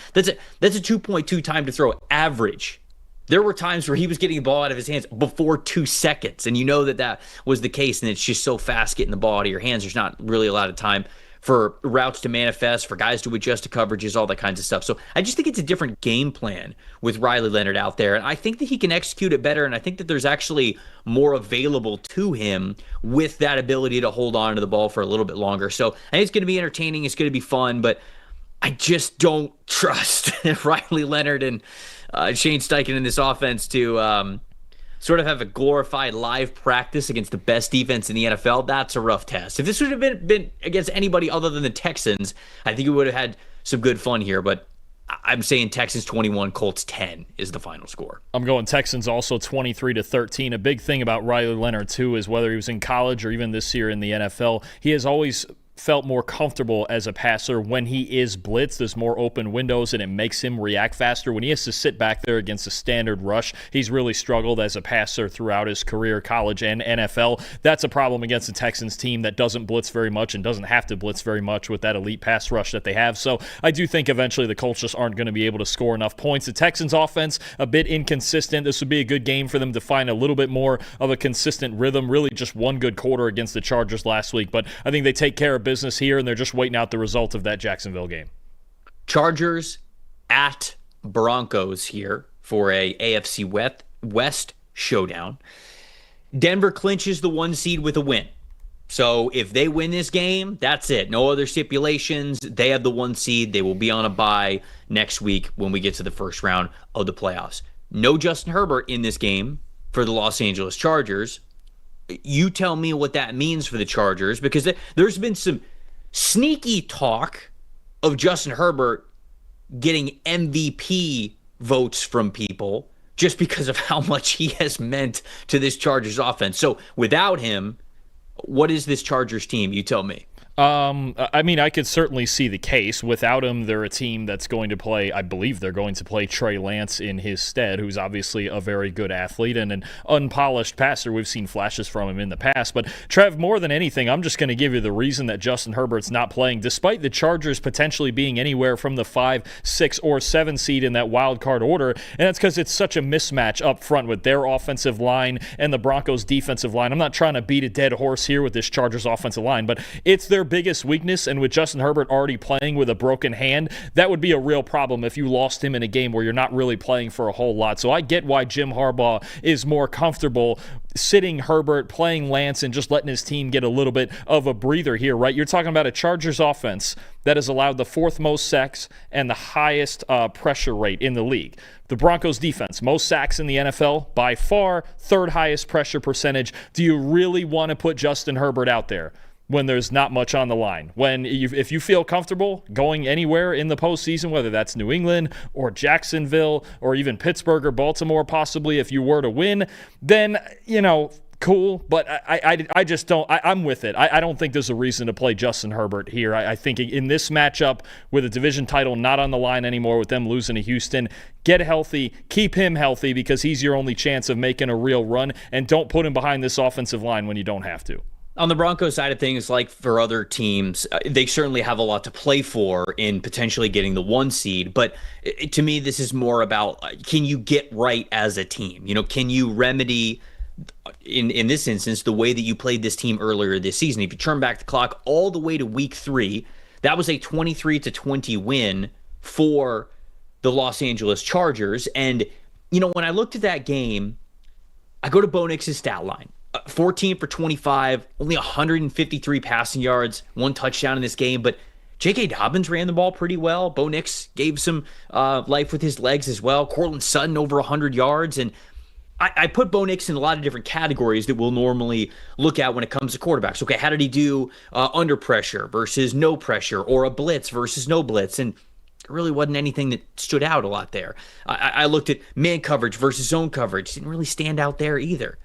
2.2 time to throw average. There were times where he was getting the ball out of his hands before 2 seconds, and you know that was the case, and it's just so fast getting the ball out of your hands. There's not really a lot of time for routes to manifest, for guys to adjust to coverages, all that kinds of stuff. So I just think it's a different game plan with Riley Leonard out there, and I think that he can execute it better, and I think that there's actually more available to him with that ability to hold on to the ball for a little bit longer. So I think it's going to be entertaining, it's going to be fun, but I just don't trust Riley Leonard and Shane Steichen in this offense to sort of have a glorified live practice against the best defense in the NFL. That's a rough test. If this would have been against anybody other than the Texans, I think we would have had some good fun here. But I'm saying Texans 21, Colts 10 is the final score. I'm going Texans also 23-13. A big thing about Riley Leonard, too, is whether he was in college or even this year in the NFL, he has always felt more comfortable as a passer when he is blitzed. There's more open windows, and it makes him react faster. When he has to sit back there against a standard rush, he's really struggled as a passer throughout his career, college and NFL. That's a problem against the Texans team that doesn't blitz very much and doesn't have to blitz very much with that elite pass rush that they have. So I do think eventually the Colts just aren't going to be able to score enough points. The Texans offense, a bit inconsistent. This would be a good game for them to find a little bit more of a consistent rhythm. Really just one good quarter against the Chargers last week, but I think they take care of business here, and they're just waiting out the result of that Jacksonville game. Chargers at Broncos here for a AFC West showdown. Denver clinches the 1 seed with a win. So if they win this game, that's it. No other stipulations. They have the 1 seed. They will be on a bye next week when we get to the first round of the playoffs. No Justin Herbert in this game for the Los Angeles Chargers. You tell me what that means for the Chargers, because there's been some sneaky talk of Justin Herbert getting MVP votes from people just because of how much he has meant to this Chargers offense. So without him, what is this Chargers team? You tell me. I mean, I could certainly see the case. Without him, they're a team that's going to play, I believe they're going to play Trey Lance in his stead, who's obviously a very good athlete and an unpolished passer. We've seen flashes from him in the past. But, Trev, more than anything, I'm just going to give you the reason that Justin Herbert's not playing, despite the Chargers potentially being anywhere from the 5, 6, or 7 seed in that wild card order. And that's because it's such a mismatch up front with their offensive line and the Broncos' defensive line. I'm not trying to beat a dead horse here with this Chargers offensive line, but it's their biggest weakness, and with Justin Herbert already playing with a broken hand, that would be a real problem if you lost him in a game where you're not really playing for a whole lot. So I get why Jim Harbaugh is more comfortable sitting Herbert, playing Lance, and just letting his team get a little bit of a breather here, right? You're talking about a Chargers offense that has allowed the 4th most sacks and the highest pressure rate in the league. The Broncos defense, most sacks in the NFL, by far, 3rd highest pressure percentage. Do you really want to put Justin Herbert out there when there's not much on the line? If you feel comfortable going anywhere in the postseason, whether that's New England or Jacksonville or even Pittsburgh or Baltimore, possibly if you were to win, then, cool. But I just don't. I'm with it. I don't think there's a reason to play Justin Herbert here. I think in this matchup with a division title not on the line anymore, with them losing to Houston, get healthy, keep him healthy, because he's your only chance of making a real run, and don't put him behind this offensive line when you don't have to. On the Broncos side of things, like for other teams, they certainly have a lot to play for in potentially getting the 1 seed. But to me, this is more about, can you get right as a team? Can you remedy, in this instance, the way that you played this team earlier this season? If you turn back the clock all the way to week 3, that was a 23-20 win for the Los Angeles Chargers. And, when I looked at that game, I go to Bo Nix's stat line. 14 for 25, only 153 passing yards, 1 touchdown in this game. But J.K. Dobbins ran the ball pretty well. Bo Nix gave some life with his legs as well. Cortland Sutton over 100 yards. And I put Bo Nix in a lot of different categories that we'll normally look at when it comes to quarterbacks. Okay, how did he do under pressure versus no pressure, or a blitz versus no blitz? And there really wasn't anything that stood out a lot there. I looked at man coverage versus zone coverage. Didn't really stand out there either.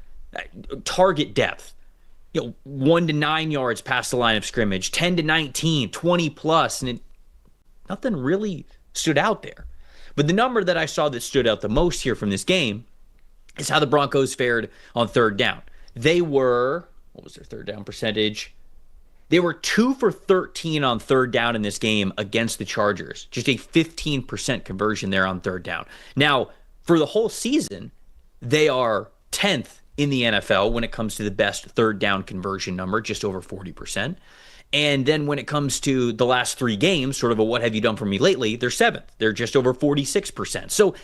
Target depth, 1 to 9 yards past the line of scrimmage, 10 to 19, 20 plus, and nothing really stood out there. But the number that I saw that stood out the most here from this game is how the Broncos fared on 3rd down. They were, what was their 3rd down percentage? They were 2 for 13 on 3rd down in this game against the Chargers. Just a 15% conversion there on 3rd down. Now, for the whole season, they are 10th in the NFL when it comes to the best 3rd down conversion number, just over 40%. And then when it comes to the last 3 games, sort of a what have you done for me lately, they're 7th. They're just over 46%. So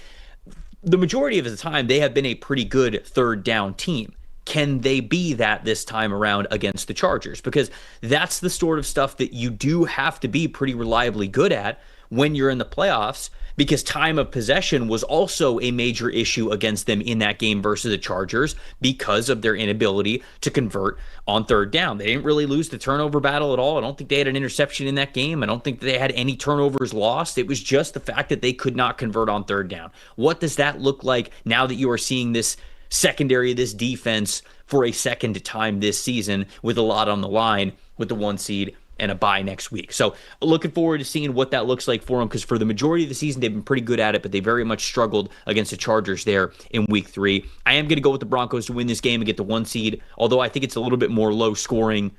the majority of the time, they have been a pretty good 3rd down team. Can they be that this time around against the Chargers? Because that's the sort of stuff that you do have to be pretty reliably good at when you're in the playoffs, because time of possession was also a major issue against them in that game versus the Chargers because of their inability to convert on 3rd down. They didn't really lose the turnover battle at all. I don't think they had an interception in that game. I don't think they had any turnovers lost. It was just the fact that they could not convert on 3rd down. What does that look like now that you are seeing this secondary, this defense, for a second time this season with a lot on the line with the 1 seed and a bye next week? So looking forward to seeing what that looks like for them, because for the majority of the season, they've been pretty good at it, but they very much struggled against the Chargers there in week 3. I am going to go with the Broncos to win this game and get the 1 seed, although I think it's a little bit more low scoring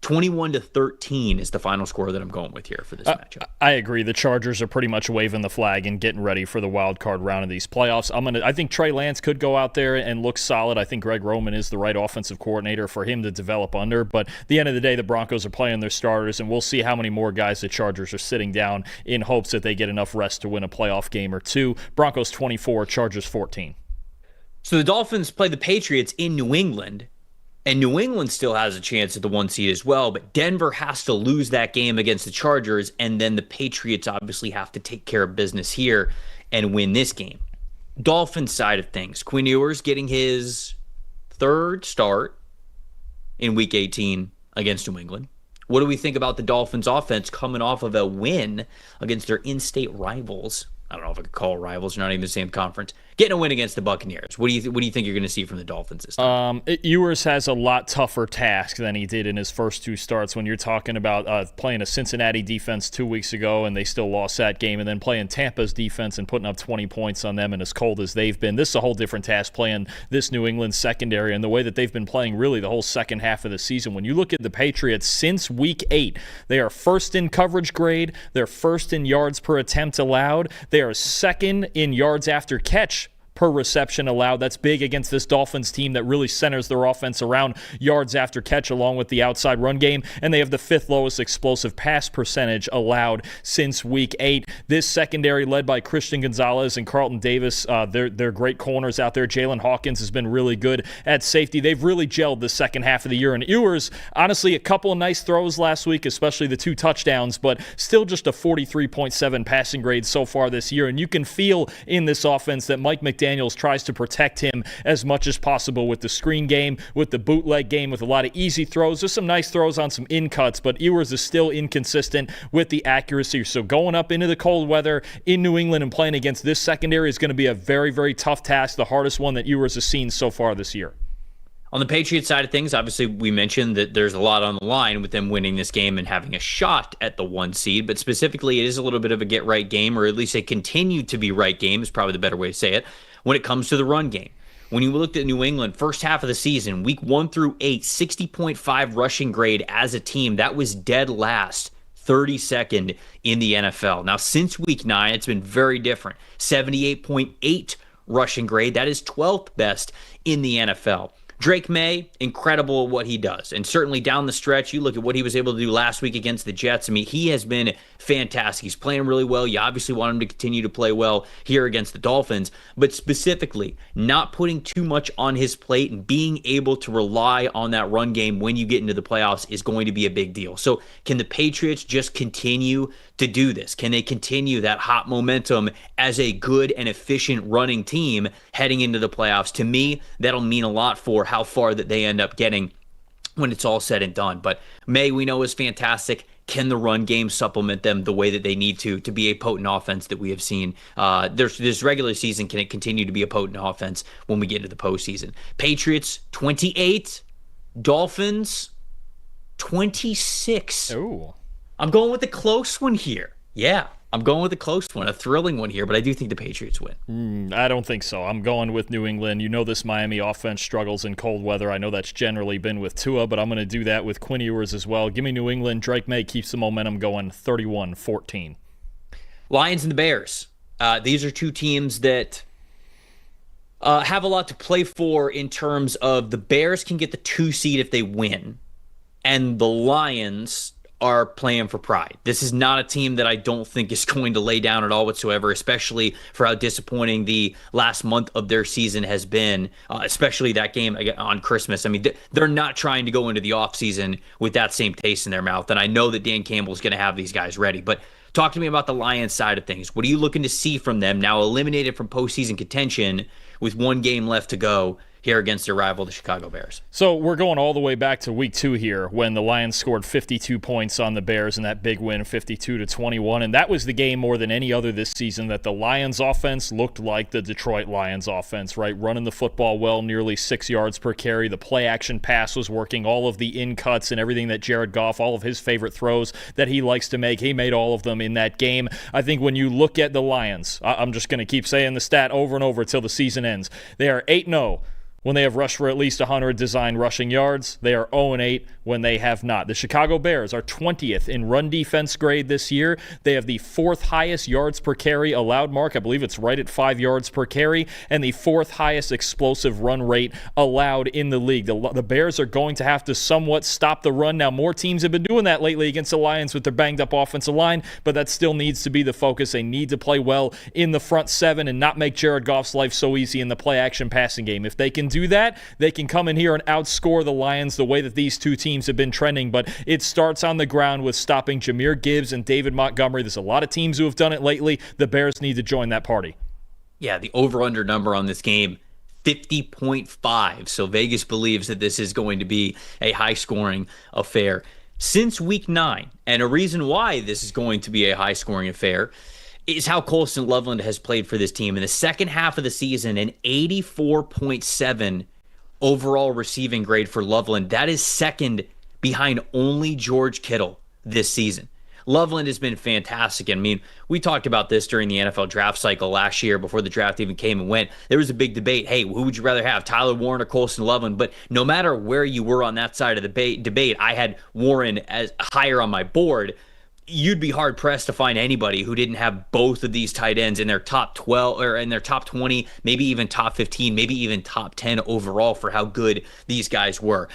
21-13 is the final score that I'm going with here for this matchup. I agree. The Chargers are pretty much waving the flag and getting ready for the wild card round of these playoffs. I think Trey Lance could go out there and look solid. I think Greg Roman is the right offensive coordinator for him to develop under. But at the end of the day, the Broncos are playing their starters, and we'll see how many more guys the Chargers are sitting down in hopes that they get enough rest to win a playoff game or two. Broncos 24, Chargers 14. So the Dolphins play the Patriots in New England. And New England still has a chance at the 1 seed as well, but Denver has to lose that game against the Chargers, and then the Patriots obviously have to take care of business here and win this game. Dolphins side of things, Quinn Ewers getting his 3rd start in Week 18 against New England. What do we think about the Dolphins offense coming off of a win against their in-state rivals? I don't know if I could call rivals. They're not even the same conference. Getting a win against the Buccaneers. What do you think you're going to see from the Dolphins this time? Ewers has a lot tougher task than he did in his first 2 starts. When you're talking about playing a Cincinnati defense 2 weeks ago and they still lost that game, and then playing Tampa's defense and putting up 20 points on them, and as cold as they've been, this is a whole different task playing this New England secondary and the way that they've been playing really the whole second half of the season. When you look at the Patriots since Week 8, they are 1st in coverage grade. They're 1st in yards per attempt allowed. They are 2nd in yards after catch per reception allowed. That's big against this Dolphins team that really centers their offense around yards after catch along with the outside run game, and they have the 5th lowest explosive pass percentage allowed since Week 8. This secondary led by Christian Gonzalez and Carlton Davis, they're great corners out there. Jalen Hawkins has been really good at safety. They've really gelled the second half of the year, and Ewers, honestly, a couple of nice throws last week, especially the 2 touchdowns, but still just a 43.7 passing grade so far this year, and you can feel in this offense that Mike McDaniels tries to protect him as much as possible with the screen game, with the bootleg game, with a lot of easy throws. There's some nice throws on some in-cuts, but Ewers is still inconsistent with the accuracy. So going up into the cold weather in New England and playing against this secondary is going to be a very, very tough task, the hardest one that Ewers has seen so far this year. On the Patriots side of things, obviously we mentioned that there's a lot on the line with them winning this game and having a shot at the 1 seed, but specifically it is a little bit of a get-right game, or at least a continue to be right game is probably the better way to say it, when it comes to the run game. When you looked at New England, first half of the season, week 1 through 8, 60.5 rushing grade as a team. That was dead last, 32nd in the NFL. Now, since week 9, it's been very different. 78.8 rushing grade. That is 12th best in the NFL. Drake May, incredible at what he does. And certainly down the stretch, you look at what he was able to do last week against the Jets. I mean, he has been fantastic. He's playing really well. You obviously want him to continue to play well here against the Dolphins. But specifically, not putting too much on his plate and being able to rely on that run game when you get into the playoffs is going to be a big deal. So can the Patriots just continue to do this? Can they continue that hot momentum as a good and efficient running team heading into the playoffs? To me, that'll mean a lot for how far that they end up getting when it's all said and done. But May, we know, is fantastic. Can the run game supplement them the way that they need to be a potent offense that we have seen? This regular season, can it continue to be a potent offense when we get into the postseason? Patriots 28, Dolphins 26. Ooh. I'm going with a close one here. Yeah, I'm going with a close one, a thrilling one here, but I do think the Patriots win. I don't think so. I'm going with New England. You know this Miami offense struggles in cold weather. I know that's generally been with Tua, but I'm going to do that with Quinn Ewers as well. Give me New England. Drake May keeps the momentum going, 31-14. Lions and the Bears. These are two teams that have a lot to play for in terms of the Bears can get the 2 seed if they win, and the Lions are playing for pride. This is not a team that I don't think is going to lay down at all whatsoever, especially for how disappointing the last month of their season has been, especially that game on Christmas. I mean, they're not trying to go into the offseason with that same taste in their mouth, and I know that Dan Campbell's going to have these guys ready, but talk to me about the Lions side of things. What are you looking to see from them now eliminated from postseason contention with 1 game left to go here against their rival, the Chicago Bears? So we're going all the way back to week 2 here when the Lions scored 52 points on the Bears in that big win, 52-21. And that was the game more than any other this season that the Lions offense looked like the Detroit Lions offense, right? Running the football well, nearly 6 yards per carry. The play action pass was working, all of the in-cuts and everything that Jared Goff, all of his favorite throws that he likes to make, he made all of them in that game. I think when you look at the Lions, I'm just going to keep saying the stat over and over until the season ends. They are 8-0. when they have rushed for at least 100 designed rushing yards. They are 0-8 when they have not. The Chicago Bears are 20th in run defense grade this year. They have the 4th highest yards per carry allowed mark. I believe it's right at 5 yards per carry, and the 4th highest explosive run rate allowed in the league. The Bears are going to have to somewhat stop the run. Now, more teams have been doing that lately against the Lions with their banged-up offensive line, but that still needs to be the focus. They need to play well in the front seven and not make Jared Goff's life so easy in the play-action passing game. If they can do that, they can come in here and outscore the Lions the way that these two teams have been trending, but it starts on the ground with stopping Jahmyr Gibbs and David Montgomery. There's a lot of teams who have done it lately. The Bears need to join that party. Yeah, the over-under number on this game, 50.5. So Vegas believes that this is going to be a high-scoring affair. Since week 9, and a reason why this is going to be a high-scoring affair is how Colston Loveland has played for this team. In the second half of the season, an 84.7 overall receiving grade for Loveland. That is second behind only George Kittle this season. Loveland has been fantastic. I mean, we talked about this during the NFL draft cycle last year before the draft even came and went. There was a big debate. Hey, who would you rather have, Tyler Warren or Colston Loveland? But no matter where you were on that side of the debate, I had Warren as higher on my board. You'd be hard pressed to find anybody who didn't have both of these tight ends in their top 12 or in their top 20, maybe even top 15, maybe even top 10 overall for how good these guys were.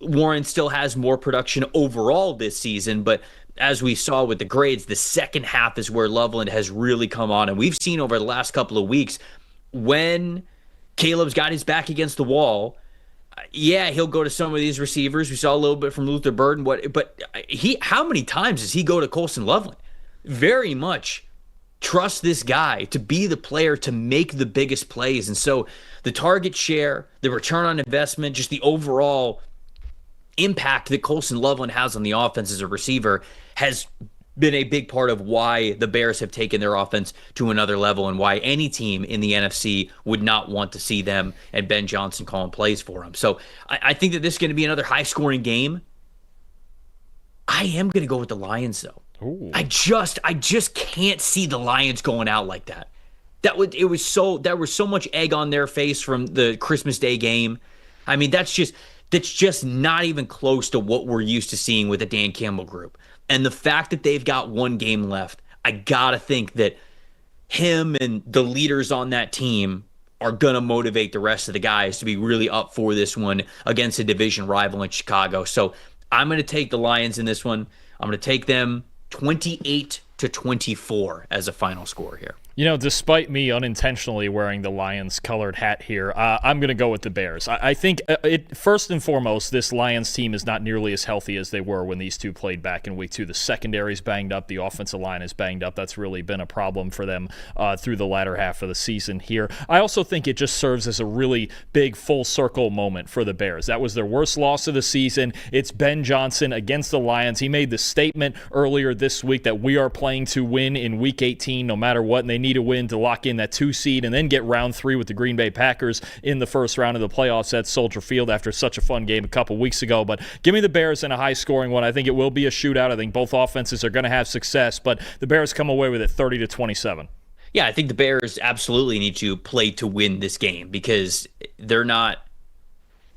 Warren still has more production overall this season, but as we saw with the grades, the second half is where Loveland has really come on. And we've seen over the last couple of weeks when Caleb's got his back against the wall, yeah, he'll go to some of these receivers. We saw a little bit from Luther Burden, but how many times does he go to Colston Loveland? Very much trust this guy to be the player to make the biggest plays. And so the target share, the return on investment, just the overall impact that Colston Loveland has on the offense as a receiver has been a big part of why the Bears have taken their offense to another level and why any team in the NFC would not want to see them and Ben Johnson calling plays for them. So I think that this is going to be another high-scoring game. I am going to go with the Lions, though. Ooh. I just can't see the Lions going out like that. There was so much egg on their face from the Christmas Day game. I mean, that's just not even close to what we're used to seeing with the Dan Campbell group. And the fact that they've got one game left, I gotta think that him and the leaders on that team are gonna motivate the rest of the guys to be really up for this one against a division rival in Chicago. So I'm gonna take the Lions in this one. I'm gonna take them 28-24 as a final score here. You know, despite me unintentionally wearing the Lions colored hat here, I'm going to go with the Bears. I think, first and foremost, this Lions team is not nearly as healthy as they were when these two played back in week 2. The secondary's banged up. The offensive line is banged up. That's really been a problem for them through the latter half of the season here. I also think it just serves as a really big full circle moment for the Bears. That was their worst loss of the season. It's Ben Johnson against the Lions. He made the statement earlier this week that we are playing to win in week 18 no matter what, and they need a win to lock in that 2 seed and then get round 3 with the Green Bay Packers in the first round of the playoffs at Soldier Field after such a fun game a couple weeks ago. But give me the Bears in a high-scoring one. I think it will be a shootout. I think both offenses are going to have success, but the Bears come away with it 30-27. Yeah, I think the Bears absolutely need to play to win this game because they're not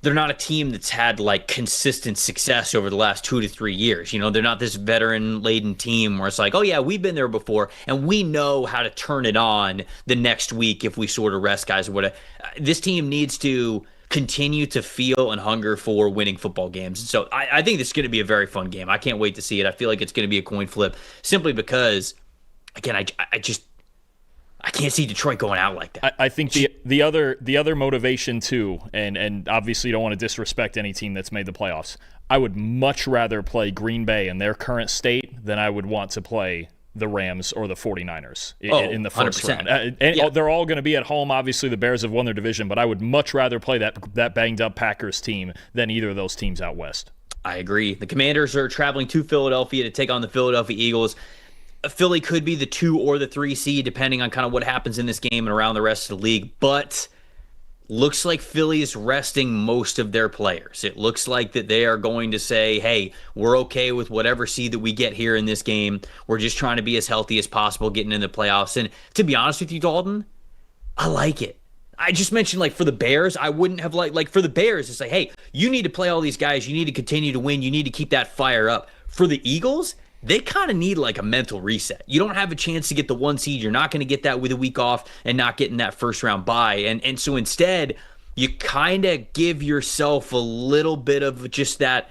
a team that's had like consistent success over the last 2 to 3 years. You know, they're not this veteran-laden team where it's like, oh yeah, we've been there before and we know how to turn it on the next week if we sort of rest guys or whatever. This team needs to continue to feel and hunger for winning football games. And so I think this is going to be a very fun game. I can't wait to see it. I feel like it's going to be a coin flip simply because, again, I can't see Detroit going out like that. I think the other motivation too, and obviously you don't want to disrespect any team that's made the playoffs. I would much rather play Green Bay in their current state than I would want to play the Rams or the 49ers in the first 100%. round. And they're all going to be at home. Obviously the Bears have won their division, but I would much rather play that banged up Packers team than either of those teams out west. I agree. The Commanders are traveling to Philadelphia to take on the Philadelphia Eagles. Philly could be the 2 or the 3 seed, depending on kind of what happens in this game and around the rest of the league. But looks like Philly is resting most of their players. It looks like that they are going to say, hey, we're okay with whatever seed that we get here in this game. We're just trying to be as healthy as possible getting in the playoffs. And to be honest with you, Dalton, I like it. I just mentioned, like, for the Bears, I wouldn't have like for the Bears, it's like, hey, you need to play all these guys. You need to continue to win. You need to keep that fire up. For the Eagles, they kind of need like a mental reset. You don't have a chance to get the 1 seed. You're not going to get that with a week off and not getting that first round bye. And so instead, you kind of give yourself a little bit of just that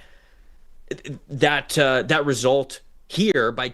result here by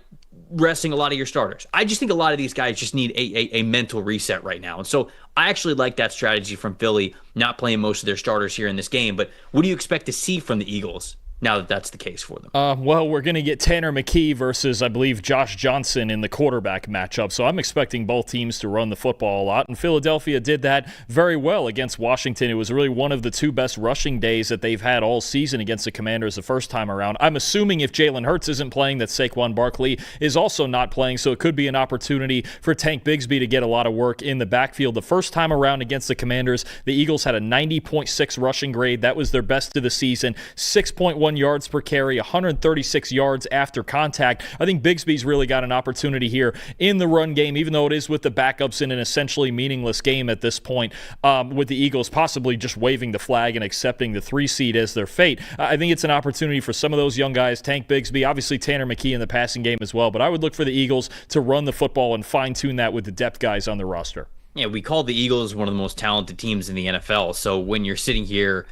resting a lot of your starters. I just think a lot of these guys just need a mental reset right now. And so I actually like that strategy from Philly, not playing most of their starters here in this game. But what do you expect to see from the Eagles now that that's the case for them? Well, we're going to get Tanner McKee versus, I believe, Josh Johnson in the quarterback matchup. So I'm expecting both teams to run the football a lot. And Philadelphia did that very well against Washington. It was really one of the 2 best rushing days that they've had all season against the Commanders the first time around. I'm assuming if Jalen Hurts isn't playing, that Saquon Barkley is also not playing. So it could be an opportunity for Tank Bigsby to get a lot of work in the backfield. The first time around against the Commanders, the Eagles had a 90.6 rushing grade. That was their best of the season. 6.1 yards per carry, 136 yards after contact. I think Bigsby's really got an opportunity here in the run game, even though it is with the backups in an essentially meaningless game at this point, with the Eagles possibly just waving the flag and accepting the 3 seed as their fate. I think it's an opportunity for some of those young guys, Tank Bigsby, obviously Tanner McKee in the passing game as well, but I would look for the Eagles to run the football and fine-tune that with the depth guys on the roster. Yeah, we call the Eagles one of the most talented teams in the NFL, so when you're sitting here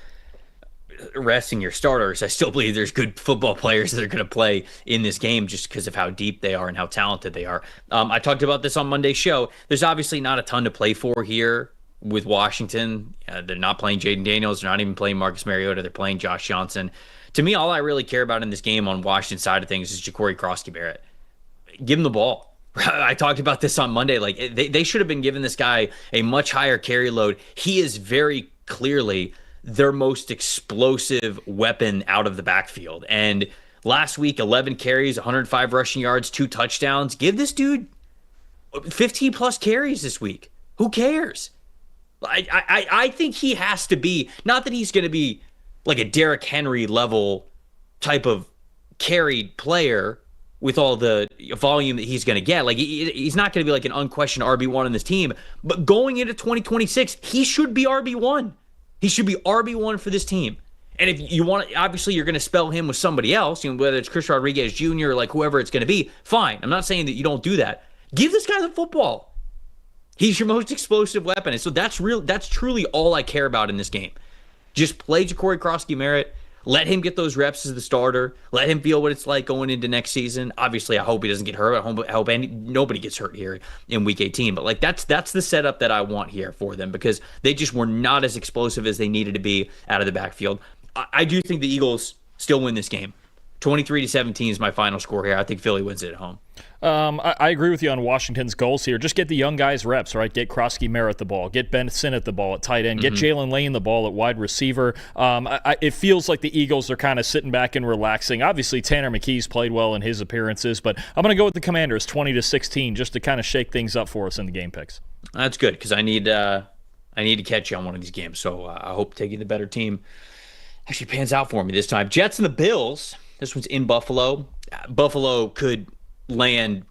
resting your starters, I still believe there's good football players that are going to play in this game just because of how deep they are and how talented they are. I talked about this on Monday's show. There's obviously not a ton to play for here with Washington. They're not playing Jaden Daniels. They're not even playing Marcus Mariota. They're playing Josh Johnson. To me, all I really care about in this game on Washington's side of things is Ja'Cory Crosby-Barrett. Give him the ball. I talked about this on Monday. Like, they should have been giving this guy a much higher carry load. He is very clearly their most explosive weapon out of the backfield. And last week, 11 carries, 105 rushing yards, 2 touchdowns. Give this dude 15 plus carries this week. Who cares? I think he has to be, not that he's going to be like a Derrick Henry level type of carried player with all the volume that he's going to get. Like, he's not going to be like an unquestioned RB1 in this team. But going into 2026, he should be RB1. He should be RB1 for this team. And if you want, obviously you're going to spell him with somebody else, whether it's Chris Rodriguez Jr. or like whoever it's going to be, fine. I'm not saying that you don't do that. Give this guy the football. He's your most explosive weapon. And so that's truly all I care about in this game. Just play Ja'Cory Crosby-Barrett. Let him get those reps as the starter. Let him feel what it's like going into next season. Obviously, I hope he doesn't get hurt. I hope nobody gets hurt here in Week 18. But like that's the setup that I want here for them because they just were not as explosive as they needed to be out of the backfield. I do think the Eagles still win this game. 23-17 is my final score here. I think Philly wins it at home. I agree with you on Washington's goals here. Just get the young guys reps, right? Get Crosby-Barrett the ball. Get Ben Sinnott the ball at tight end. Get Jalen Lane the ball at wide receiver. It feels like the Eagles are kind of sitting back and relaxing. Obviously, Tanner McKee's played well in his appearances, but I'm going to go with the Commanders 20-16 just to kind of shake things up for us in the game picks. That's good because I need to catch you on one of these games. So I hope taking the better team actually pans out for me this time. Jets and the Bills. This one's in Buffalo. Buffalo could land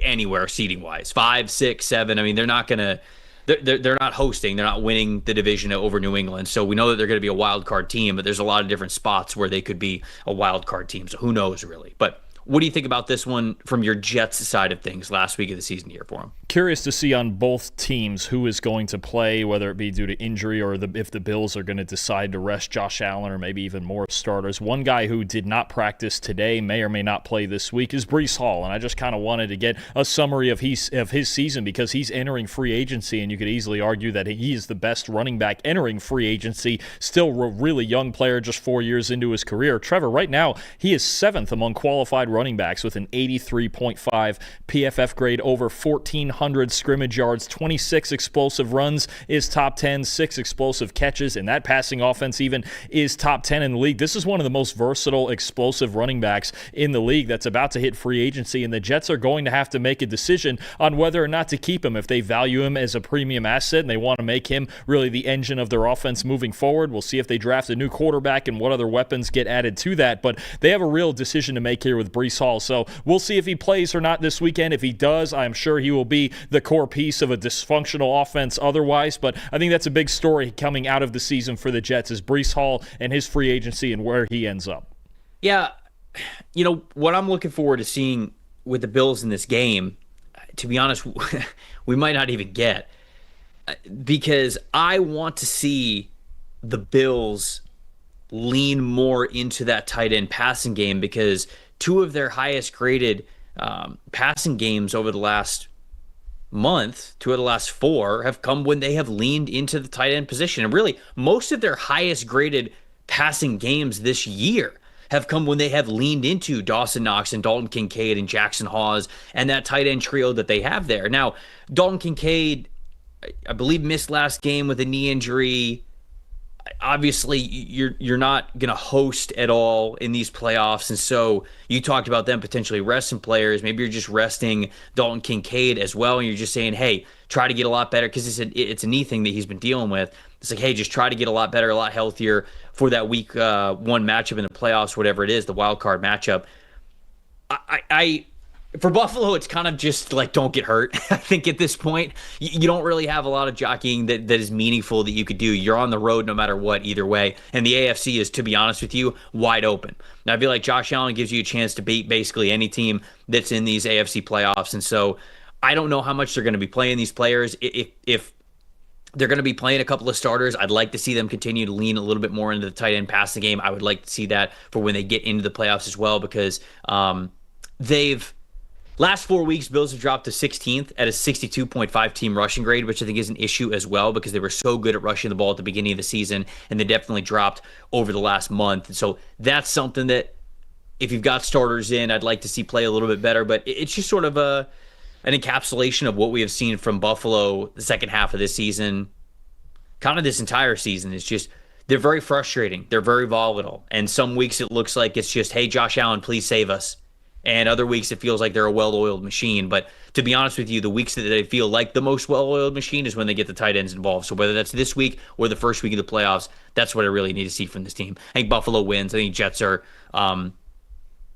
anywhere seeding wise, 5, 6, 7. I mean, they're not gonna. They're not hosting. They're not winning the division over New England. So we know that they're going to be a wild card team, but there's a lot of different spots where they could be a wild card team. So who knows really? But what do you think about this one from your Jets side of things last week of the season here for them? Curious to see on both teams who is going to play, whether it be due to injury or if the Bills are going to decide to rest Josh Allen or maybe even more starters. One guy who did not practice today, may or may not play this week, is Breece Hall. And I just kind of wanted to get a summary of his season because he's entering free agency, and you could easily argue that he is the best running back entering free agency. Still a really young player, just 4 years into his career. Trevor, right now, he is 7th among qualified running backs with an 83.5 PFF grade, over 1,400 scrimmage yards, 26 explosive runs is top 10, 6 explosive catches, and that passing offense even is top 10 in the league. This is one of the most versatile, explosive running backs in the league that's about to hit free agency, and the Jets are going to have to make a decision on whether or not to keep him. If they value him as a premium asset and they want to make him really the engine of their offense moving forward, we'll see if they draft a new quarterback and what other weapons get added to that, but they have a real decision to make here with Breece Breece Hall. So we'll see if he plays or not this weekend. If he does, I'm sure he will be the core piece of a dysfunctional offense otherwise. But I think that's a big story coming out of the season for the Jets is Breece Hall and his free agency and where he ends up. Yeah, what I'm looking forward to seeing with the Bills in this game, to be honest, we might not even get, because I want to see the Bills lean more into that tight end passing game, because two of their highest graded passing games over the last month, two of the last four, have come when they have leaned into the tight end position. And really, most of their highest graded passing games this year have come when they have leaned into Dawson Knox and Dalton Kincaid and Jackson Hawes and that tight end trio that they have there. Now, Dalton Kincaid, I believe, missed last game with a knee injury. Obviously, you're not going to host at all in these playoffs, and so you talked about them potentially resting players. Maybe you're just resting Dalton Kincaid as well, and you're just saying, hey, try to get a lot better, because it's a knee thing that he's been dealing with. It's like, hey, just try to get a lot better, a lot healthier for that week one matchup in the playoffs, whatever it is, the wild card matchup. For Buffalo, it's kind of just like, don't get hurt. I think at this point, you don't really have a lot of jockeying that is meaningful that you could do. You're on the road no matter what, either way. And the AFC is, to be honest with you, wide open. Now, I feel like Josh Allen gives you a chance to beat basically any team that's in these AFC playoffs. And so I don't know how much they're going to be playing these players. If they're going to be playing a couple of starters, I'd like to see them continue to lean a little bit more into the tight end passing game. I would like to see that for when they get into the playoffs as well, because last 4 weeks, Bills have dropped to 16th at a 62.5 team rushing grade, which I think is an issue as well, because they were so good at rushing the ball at the beginning of the season, and they definitely dropped over the last month. And so that's something that, if you've got starters in, I'd like to see play a little bit better. But it's just sort of an encapsulation of what we have seen from Buffalo the second half of this season, kind of this entire season. It's just, they're very frustrating. They're very volatile. And some weeks it looks like it's just, hey, Josh Allen, please save us. And other weeks it feels like they're a well-oiled machine. But to be honest with you, the weeks that they feel like the most well-oiled machine is when they get the tight ends involved. So whether that's this week or the first week of the playoffs, that's what I really need to see from this team. I think Buffalo wins. I think Jets are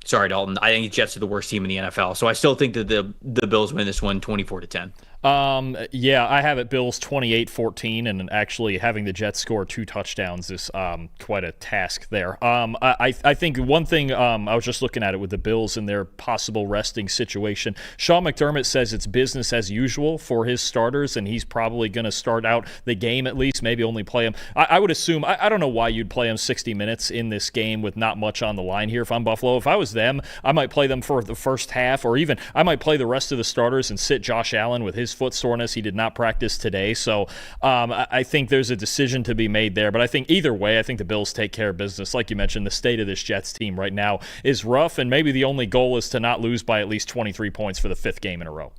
sorry, Dalton. I think Jets are the worst team in the NFL. So I still think that the Bills win this one 24-10. Yeah, I have it Bills 28-14, and actually having the Jets score 2 touchdowns is quite a task there. I think one thing, I was just looking at it with the Bills and their possible resting situation. Sean McDermott says it's business as usual for his starters, and he's probably going to start out the game at least, maybe only play him. I would assume, I don't know why you'd play him 60 minutes in this game with not much on the line here if I'm Buffalo. If I was them, I might play them for the first half, or even I might play the rest of the starters and sit Josh Allen with his foot soreness. He did not practice today, so I think there's a decision to be made there. But I think either way, I think the Bills take care of business. Like you mentioned, the state of this Jets team right now is rough, and maybe the only goal is to not lose by at least 23 points for the 5th game in a row.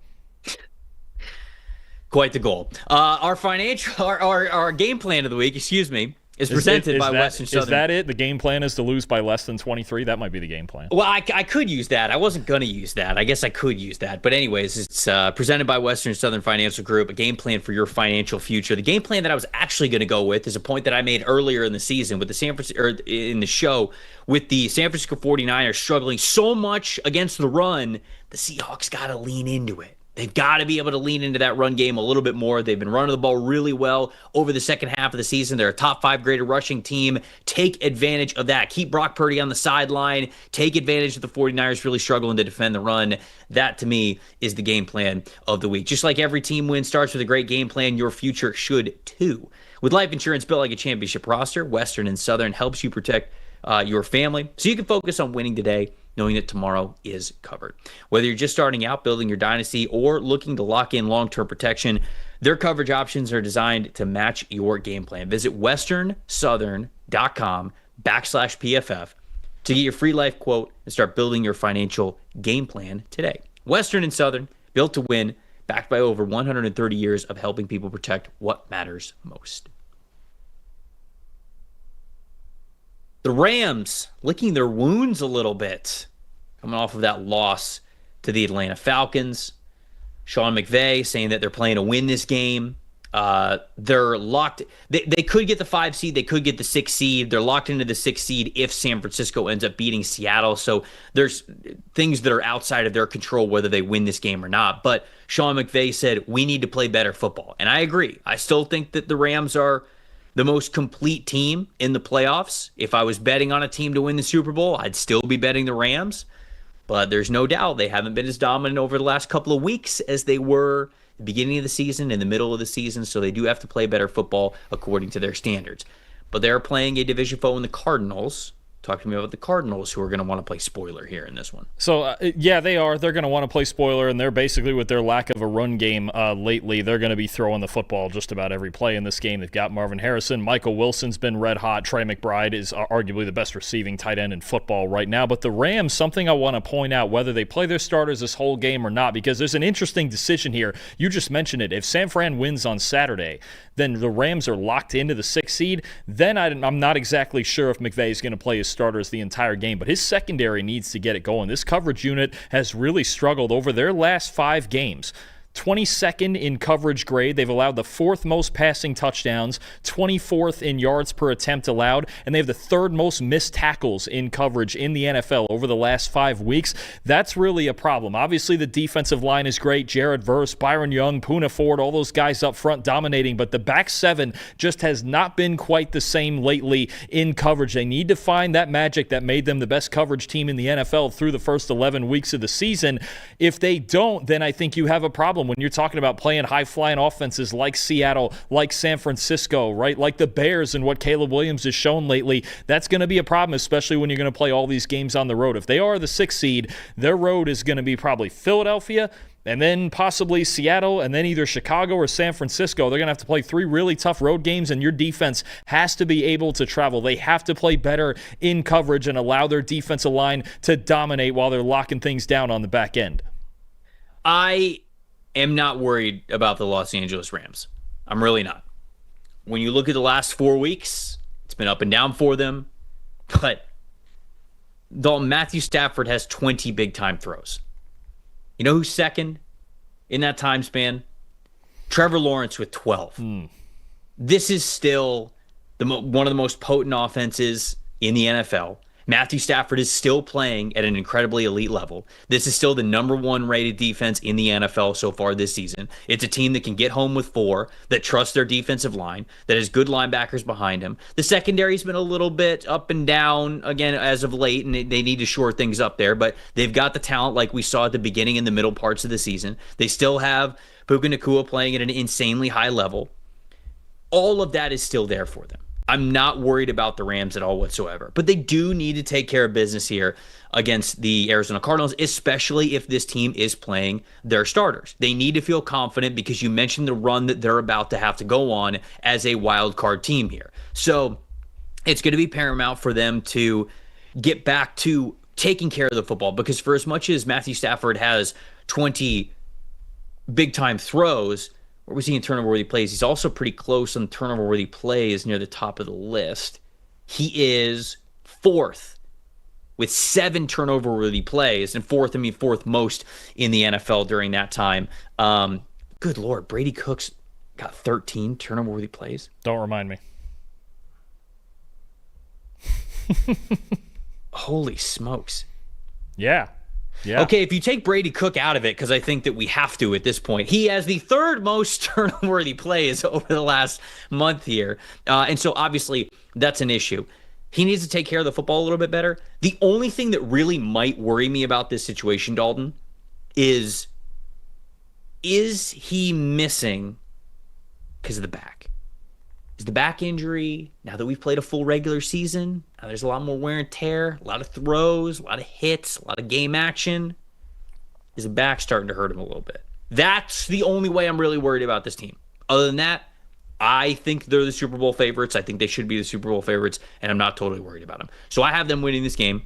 Quite the goal. Our game plan of the week, is presented by Western Southern. Is that it? The game plan is to lose by less than 23? That might be the game plan. Well, I could use that. I wasn't going to use that. I guess I could use that. But anyways, it's presented by Western Southern Financial Group, a game plan for your financial future. The game plan that I was actually going to go with is a point that I made earlier in the season with in the show, with the San Francisco 49ers struggling so much against the run. The Seahawks got to lean into it. They've got to be able to lean into that run game a little bit more. They've been running the ball really well over the second half of the season. They're a top 5 graded rushing team. Take advantage of that. Keep Brock Purdy on the sideline. Take advantage of the 49ers really struggling to defend the run. That, to me, is the game plan of the week. Just like every team win starts with a great game plan, your future should too. With life insurance built like a championship roster, Western and Southern helps you protect your family so you can focus on winning today, knowing that tomorrow is covered. Whether you're just starting out building your dynasty or looking to lock in long-term protection, their coverage options are designed to match your game plan. Visit westernsouthern.com/PFF to get your free life quote and start building your financial game plan today. Western and Southern, built to win, backed by over 130 years of helping people protect what matters most. The Rams licking their wounds a little bit, coming off of that loss to the Atlanta Falcons. Sean McVay saying that they're playing to win this game. They're locked. They could get the 5 seed. They could get the 6 seed. They're locked into the 6 seed if San Francisco ends up beating Seattle. So there's things that are outside of their control whether they win this game or not. But Sean McVay said, we need to play better football. And I agree. I still think that the Rams are the most complete team in the playoffs. If I was betting on a team to win the Super Bowl, I'd still be betting the Rams. But there's no doubt they haven't been as dominant over the last couple of weeks as they were at the beginning of the season, in the middle of the season. So they do have to play better football according to their standards. But they're playing a division foe in the Cardinals. Talk to me about the Cardinals, who are going to want to play spoiler here in this one. So, yeah, they are. They're going to want to play spoiler, and they're basically, with their lack of a run game lately, they're going to be throwing the football just about every play in this game. They've got Marvin Harrison. Michael Wilson's been red hot. Trey McBride is arguably the best receiving tight end in football right now. But the Rams, something I want to point out, whether they play their starters this whole game or not, because there's an interesting decision here. You just mentioned it. If San Fran wins on Saturday, then the Rams are locked into the 6th seed. Then I'm not exactly sure if McVay is going to play his starters the entire game, but his secondary needs to get it going. This coverage unit has really struggled over their last 5 games. 22nd in coverage grade. They've allowed the 4th most passing touchdowns, 24th in yards per attempt allowed, and they have the 3rd most missed tackles in coverage in the NFL over the last 5 weeks. That's really a problem. Obviously, the defensive line is great. Jared Verse, Byron Young, Poona Ford, all those guys up front dominating, but the back 7 just has not been quite the same lately in coverage. They need to find that magic that made them the best coverage team in the NFL through the first 11 weeks of the season. If they don't, then I think you have a problem when you're talking about playing high-flying offenses like Seattle, like San Francisco, right? Like the Bears and what Caleb Williams has shown lately. That's going to be a problem, especially when you're going to play all these games on the road. If they are the 6th seed, their road is going to be probably Philadelphia, and then possibly Seattle, and then either Chicago or San Francisco. They're going to have to play 3 really tough road games, and your defense has to be able to travel. They have to play better in coverage and allow their defensive line to dominate while they're locking things down on the back end. I am not worried about the Los Angeles Rams. I'm really not. When you look at the last 4 weeks, it's been up and down for them. But Matthew Stafford has 20 big-time throws. You know who's second in that time span? Trevor Lawrence with 12. This is still one of the most potent offenses in the NFL. Matthew Stafford is still playing at an incredibly elite level. This is still the number 1 rated defense in the NFL so far this season. It's a team that can get home with 4, that trusts their defensive line, that has good linebackers behind him. The secondary's been a little bit up and down, again, as of late, and they need to shore things up there, but they've got the talent like we saw at the beginning and the middle parts of the season. They still have Puka Nacua playing at an insanely high level. All of that is still there for them. I'm not worried about the Rams at all whatsoever. But they do need to take care of business here against the Arizona Cardinals, especially if this team is playing their starters. They need to feel confident because you mentioned the run that they're about to have to go on as a wild card team here. So it's going to be paramount for them to get back to taking care of the football, because for as much as Matthew Stafford has 20 big-time throws, where was he in turnover-worthy plays? He's also pretty close on turnover-worthy plays near the top of the list. He is 4th with 7 turnover-worthy plays, and 4th most in the NFL during that time. Good Lord, Brady Cook's got 13 turnover-worthy plays. Don't remind me. Holy smokes. Yeah. Okay, if you take Brady Cook out of it, because I think that we have to at this point, he has the 3rd most turnover-worthy plays over the last month here. And so obviously that's an issue. He needs to take care of the football a little bit better. The only thing that really might worry me about this situation, Dalton, is he missing because of the back? Is the back injury, now that we've played a full regular season, now there's a lot more wear and tear, a lot of throws, a lot of hits, a lot of game action, is the back starting to hurt him a little bit? That's the only way I'm really worried about this team. Other than that, I think they're the Super Bowl favorites. I think they should be the Super Bowl favorites, and I'm not totally worried about them. So I have them winning this game.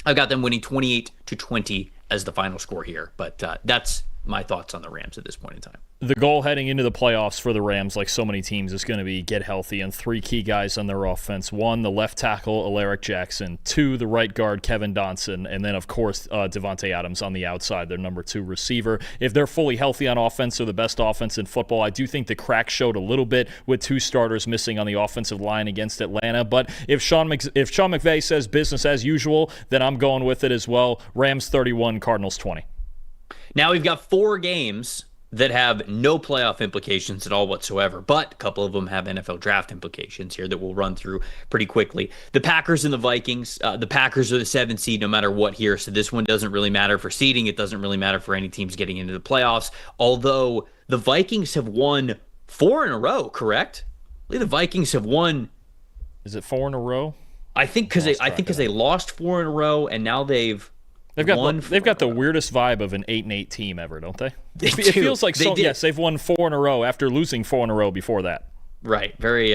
I've got them winning 28-20 as the final score here, but that's my thoughts on the Rams at this point in time. The goal heading into the playoffs for the Rams, like so many teams, is going to be get healthy, and 3 key guys on their offense. 1, the left tackle, Alaric Jackson. 2, the right guard, Kevin Dotson. And then, of course, Devontae Adams on the outside, their number 2 receiver. If they're fully healthy on offense, they're the best offense in football. I do think the crack showed a little bit with 2 starters missing on the offensive line against Atlanta. But if Sean McVay says business as usual, then I'm going with it as well. Rams 31, Cardinals 20. Now we've got 4 games that have no playoff implications at all whatsoever, but a couple of them have NFL draft implications here that we'll run through pretty quickly. The Packers and the Vikings. The Packers are the 7th seed no matter what here, so this one doesn't really matter for seeding. It doesn't really matter for any teams getting into the playoffs, although the Vikings have won 4 in a row, correct? I believe the Vikings have won... Is it 4 in a row? I think because they lost 4 in a row, and now they've got the weirdest vibe of an 8-8 team ever, don't they? It do. feels like yes, they've won 4 in a row after losing 4 in a row before that. Right. Very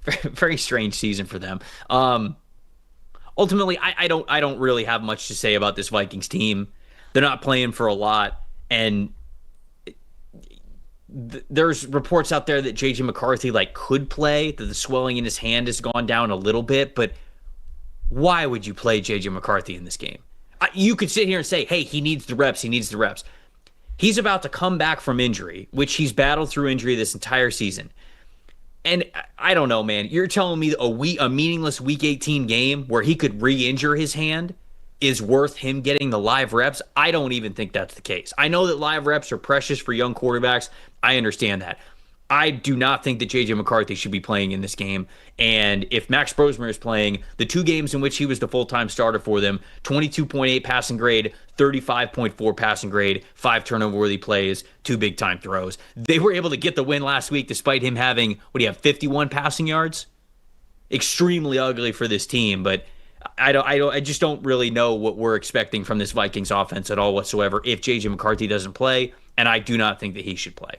very strange season for them. Ultimately, I don't really have much to say about this Vikings team. They're not playing for a lot, and there's reports out there that J.J. McCarthy could play, that the swelling in his hand has gone down a little bit, but why would you play J.J. McCarthy in this game? You could sit here and say, hey, he needs the reps. He's about to come back from injury, which he's battled through injury this entire season. And I don't know, man. You're telling me a meaningless Week 18 game where he could re-injure his hand is worth him getting the live reps? I don't even think that's the case. I know that live reps are precious for young quarterbacks. I understand that. I do not think that J.J. McCarthy should be playing in this game. And if Max Brosmer is playing, the 2 games in which he was the full-time starter for them, 22.8 passing grade, 35.4 passing grade, 5 turnover-worthy plays, 2 big-time throws. They were able to get the win last week despite him having, 51 passing yards? Extremely ugly for this team, but I just don't really know what we're expecting from this Vikings offense at all whatsoever if J.J. McCarthy doesn't play, and I do not think that he should play.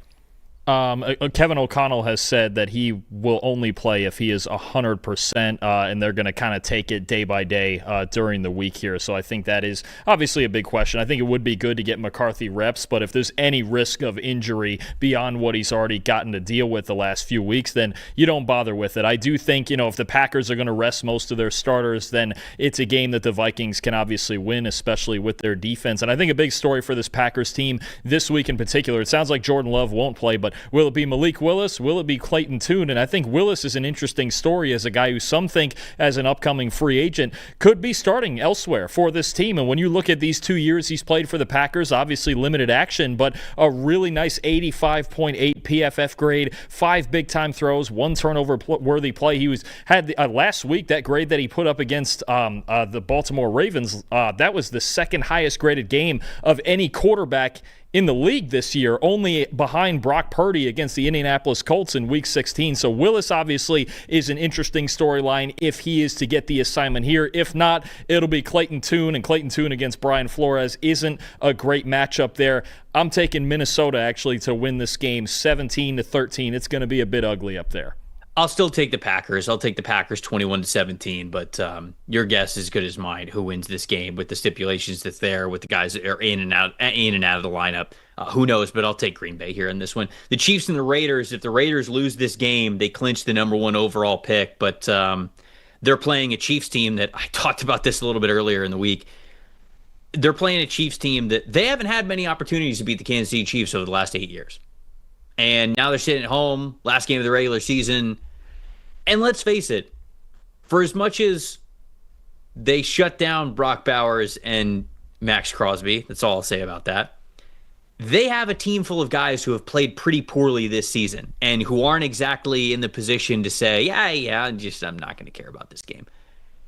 Kevin O'Connell has said that he will only play if he is 100%, and they're going to kind of take it day by day during the week here. So I think that is obviously a big question. I think it would be good to get McCarthy reps, but if there's any risk of injury beyond what he's already gotten to deal with the last few weeks, then you don't bother with it. I do think, if the Packers are going to rest most of their starters, then it's a game that the Vikings can obviously win, especially with their defense. And I think a big story for this Packers team this week in particular, it sounds like Jordan Love won't play, but will it be Malik Willis? Will it be Clayton Tune? And I think Willis is an interesting story as a guy who some think as an upcoming free agent could be starting elsewhere for this team. And when you look at these 2 years he's played for the Packers, obviously limited action, but a really nice 85.8 PFF grade, 5 big-time throws, 1 turnover-worthy play. He had last week, that grade that he put up against the Baltimore Ravens, that was the second highest graded game of any quarterback in the league this year, only behind Brock Purdy against the Indianapolis Colts in Week 16. So Willis obviously is an interesting storyline if he is to get the assignment here. If not, it'll be Clayton Tune, and Clayton Tune against Brian Flores isn't a great matchup there. I'm taking Minnesota actually to win this game 17-13. It's going to be a bit ugly up there. I'll still take the Packers. I'll take the Packers 21-17, but your guess is as good as mine who wins this game with the stipulations that's there, with the guys that are in and out of the lineup. Who knows, but I'll take Green Bay here in this one. The Chiefs and the Raiders, if the Raiders lose this game, they clinch the number 1 overall pick, but they're playing a Chiefs team that I talked about this a little bit earlier in the week. They're playing a Chiefs team that they haven't had many opportunities to beat the Kansas City Chiefs over the last 8 years. And now they're sitting at home, last game of the regular season. And let's face it, for as much as they shut down Brock Bowers and Max Crosby, that's all I'll say about that, they have a team full of guys who have played pretty poorly this season and who aren't exactly in the position to say, I'm not going to care about this game.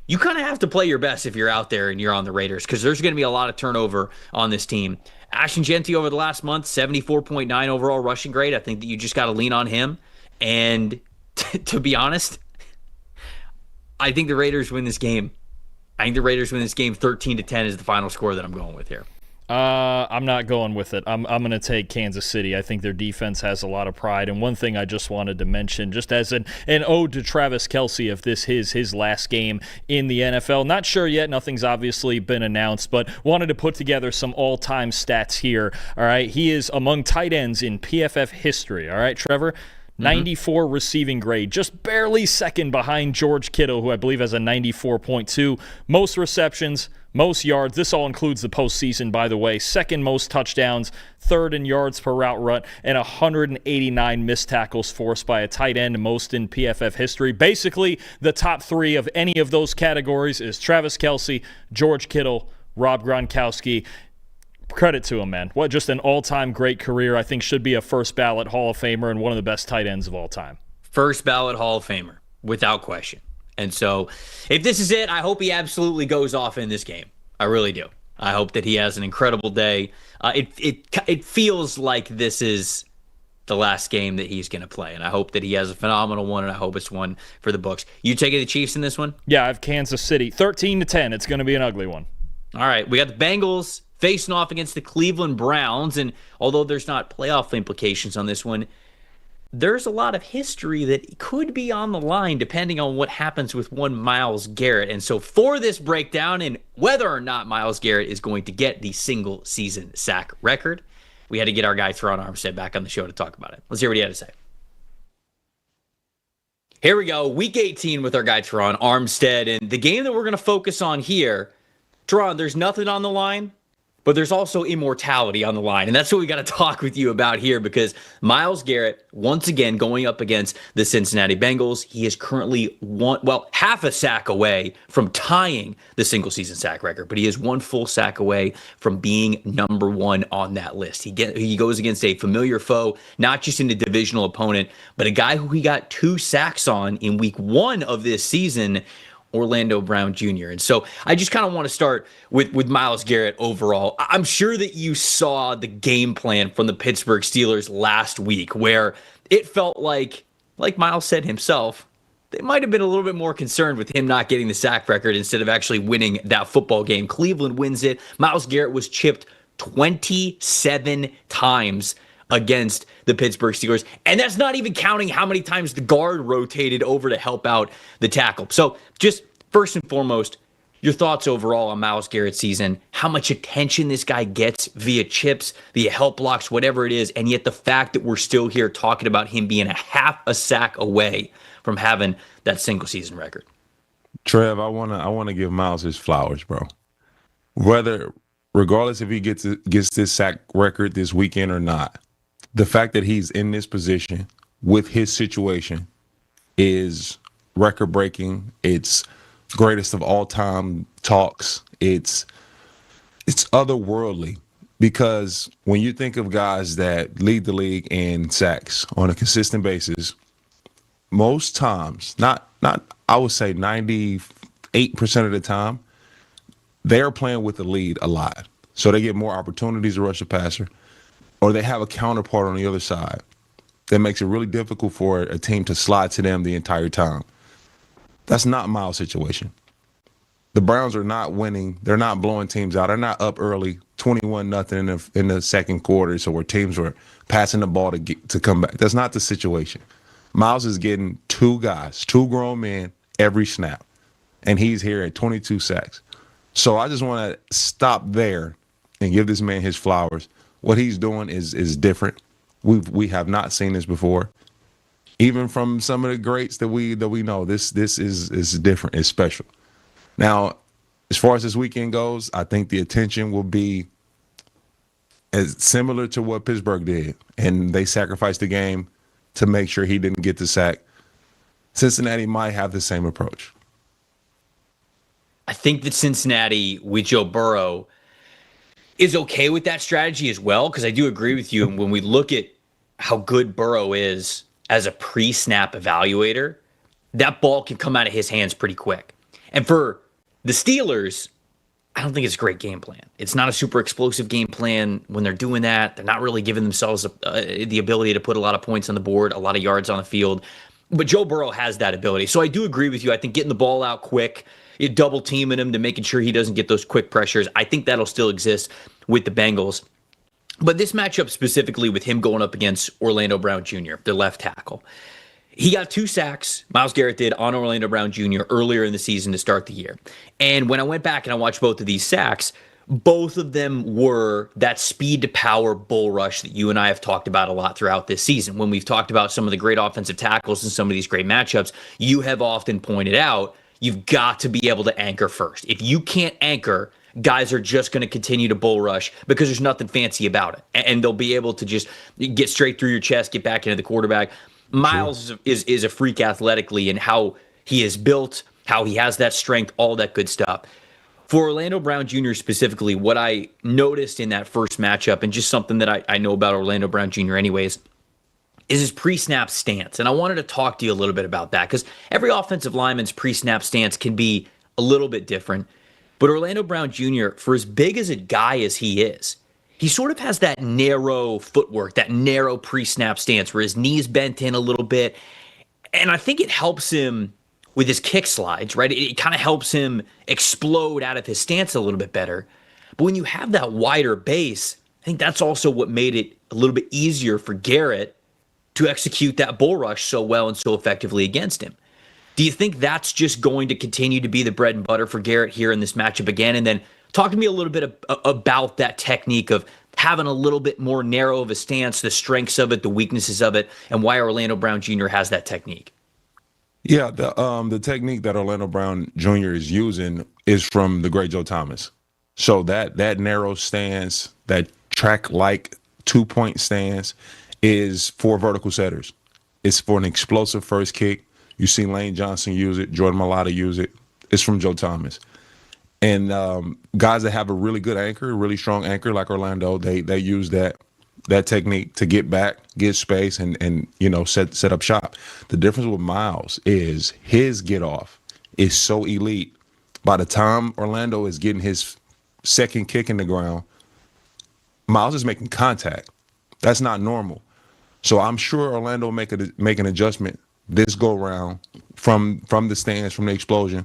You kind of have to play your best if you're out there and you're on the Raiders, because there's going to be a lot of turnover on this team. Ashton Genty over the last month, 74.9 overall rushing grade. I think that you just got to lean on him. And to be honest, I think the Raiders win this game. I think the Raiders win this game 13-10 is the final score that I'm going with here. I'm not going with it. I'm going to take Kansas City. I think their defense has a lot of pride. And one thing I just wanted to mention, just as an ode to Travis Kelce, if this is his last game in the NFL. Not sure yet. Nothing's obviously been announced, but wanted to put together some all-time stats here. All right. He is among tight ends in PFF history. All right, Trevor. 94 receiving grade, just barely second behind George Kittle, who I believe has a 94.2. Most receptions, most yards. This all includes the postseason, by the way. Second most touchdowns, third in yards per route run, and 189 missed tackles forced by a tight end, most in PFF history. Basically, the top three of any of those categories is Travis Kelce, George Kittle, Rob Gronkowski. Credit to him, man. What just an all-time great career. I think should be a first-ballot Hall of Famer and one of the best tight ends of all time. First-ballot Hall of Famer, without question. And so if this is it, I hope he absolutely goes off in this game. I really do. I hope that he has an incredible day. It feels like this is the last game that he's going to play, and I hope that he has a phenomenal one, and I hope it's one for the books. You taking the Chiefs in this one? Yeah, I have Kansas City. 13-10. It's going to be an ugly one. All right, we got the Bengals facing off against the Cleveland Browns, and although there's not playoff implications on this one, there's a lot of history that could be on the line depending on what happens with one Myles Garrett. And so for this breakdown and whether or not Myles Garrett is going to get the single-season sack record, we had to get our guy Terron Armstead back on the show to talk about it. Let's hear what he had to say. Here we go, Week 18 with our guy Terron Armstead, and the game that we're going to focus on here, Terron, there's nothing on the line, but there's also immortality on the line. And that's what we got to talk with you about here, because Myles Garrett, once again, going up against the Cincinnati Bengals, he is currently half a sack away from tying the single season sack record, but he is one full sack away from being number one on that list. He goes against a familiar foe, not just in a divisional opponent, but a guy who he got 2 sacks on in week 1 of this season, Orlando Brown Jr. And so I just kind of want to start with Myles Garrett overall. I'm sure that you saw the game plan from the Pittsburgh Steelers last week, where it felt like Myles said himself, they might have been a little bit more concerned with him not getting the sack record instead of actually winning that football game. Cleveland wins it. Myles Garrett was chipped 27 times against the Pittsburgh Steelers. And that's not even counting how many times the guard rotated over to help out the tackle. So just first and foremost, your thoughts overall on Myles Garrett's season, how much attention this guy gets via chips, via help blocks, whatever it is, and yet the fact that we're still here talking about him being a half a sack away from having that single season record. Trev, I wanna give Myles his flowers, bro. Regardless if he gets this sack record this weekend or not, the fact that he's in this position with his situation is record-breaking. It's greatest of all time talks. It's otherworldly, because when you think of guys that lead the league in sacks on a consistent basis, most times, not I would say 98% of the time, they're playing with the lead a lot. So they get more opportunities to rush a passer, or they have a counterpart on the other side that makes it really difficult for a team to slide to them the entire time. That's not Myles' situation. The Browns are not winning. They're not blowing teams out. They're not up early, 21-0 in the second quarter, so where teams were passing the ball to come back. That's not the situation. Myles is getting 2 guys, 2 grown men every snap, and he's here at 22 sacks. So I just want to stop there and give this man his flowers. What he's doing is different. We have not seen this before. Even from some of the greats that we know, this is different. It's special. Now, as far as this weekend goes, I think the attention will be as similar to what Pittsburgh did, and they sacrificed the game to make sure he didn't get the sack. Cincinnati might have the same approach. I think that Cincinnati with Joe Burrow is okay with that strategy as well, because I do agree with you. And when we look at how good Burrow is as a pre-snap evaluator, that ball can come out of his hands pretty quick. And for the Steelers, I don't think it's a great game plan. It's not a super explosive game plan. When they're doing that, they're not really giving themselves the ability to put a lot of points on the board, a lot of yards on the field. But Joe Burrow has that ability. So I do agree with you. I think getting the ball out quick, double teaming him to making sure he doesn't get those quick pressures, I think that'll still exist. with the Bengals. But this matchup specifically with him going up against Orlando Brown Jr., their left tackle. He got 2 sacks, Myles Garrett did, on Orlando Brown Jr. earlier in the season to start the year. And when I went back and I watched both of these sacks, both of them were that speed to power bull rush that you and I have talked about a lot throughout this season. When we've talked about some of the great offensive tackles and some of these great matchups, you have often pointed out you've got to be able to anchor first. If you can't anchor, guys are just going to continue to bull rush because there's nothing fancy about it. And they'll be able to just get straight through your chest, get back into the quarterback. Myles is a freak athletically in how he is built, how he has that strength, all that good stuff. For Orlando Brown Jr. specifically, what I noticed in that first matchup, and just something that I know about Orlando Brown Jr. anyways, is his pre-snap stance. And I wanted to talk to you a little bit about that because every offensive lineman's pre-snap stance can be a little bit different. But Orlando Brown Jr., for as big as a guy as he is, he sort of has that narrow footwork, that narrow pre-snap stance where his knees bent in a little bit. And I think it helps him with his kick slides, right? It kind of helps him explode out of his stance a little bit better. But when you have that wider base, I think that's also what made it a little bit easier for Garrett to execute that bull rush so well and so effectively against him. Do you think that's just going to continue to be the bread and butter for Garrett here in this matchup again? And then talk to me a little bit about that technique of having a little bit more narrow of a stance, the strengths of it, the weaknesses of it, and why Orlando Brown Jr. has that technique. Yeah, the technique that Orlando Brown Jr. is using is from the great Joe Thomas. So that narrow stance, that track-like 2-point stance is for vertical setters. It's for an explosive first kick. You see Lane Johnson use it, Jordan Mailata use it. It's from Joe Thomas. And guys that have a really good anchor, really strong anchor like Orlando, they use that technique to get back, get space, and you know, set up shop. The difference with Myles is his get off is so elite. By the time Orlando is getting his second kick in the ground, Myles is making contact. That's not normal. So I'm sure Orlando make an adjustment this go round from the stands, from the explosion.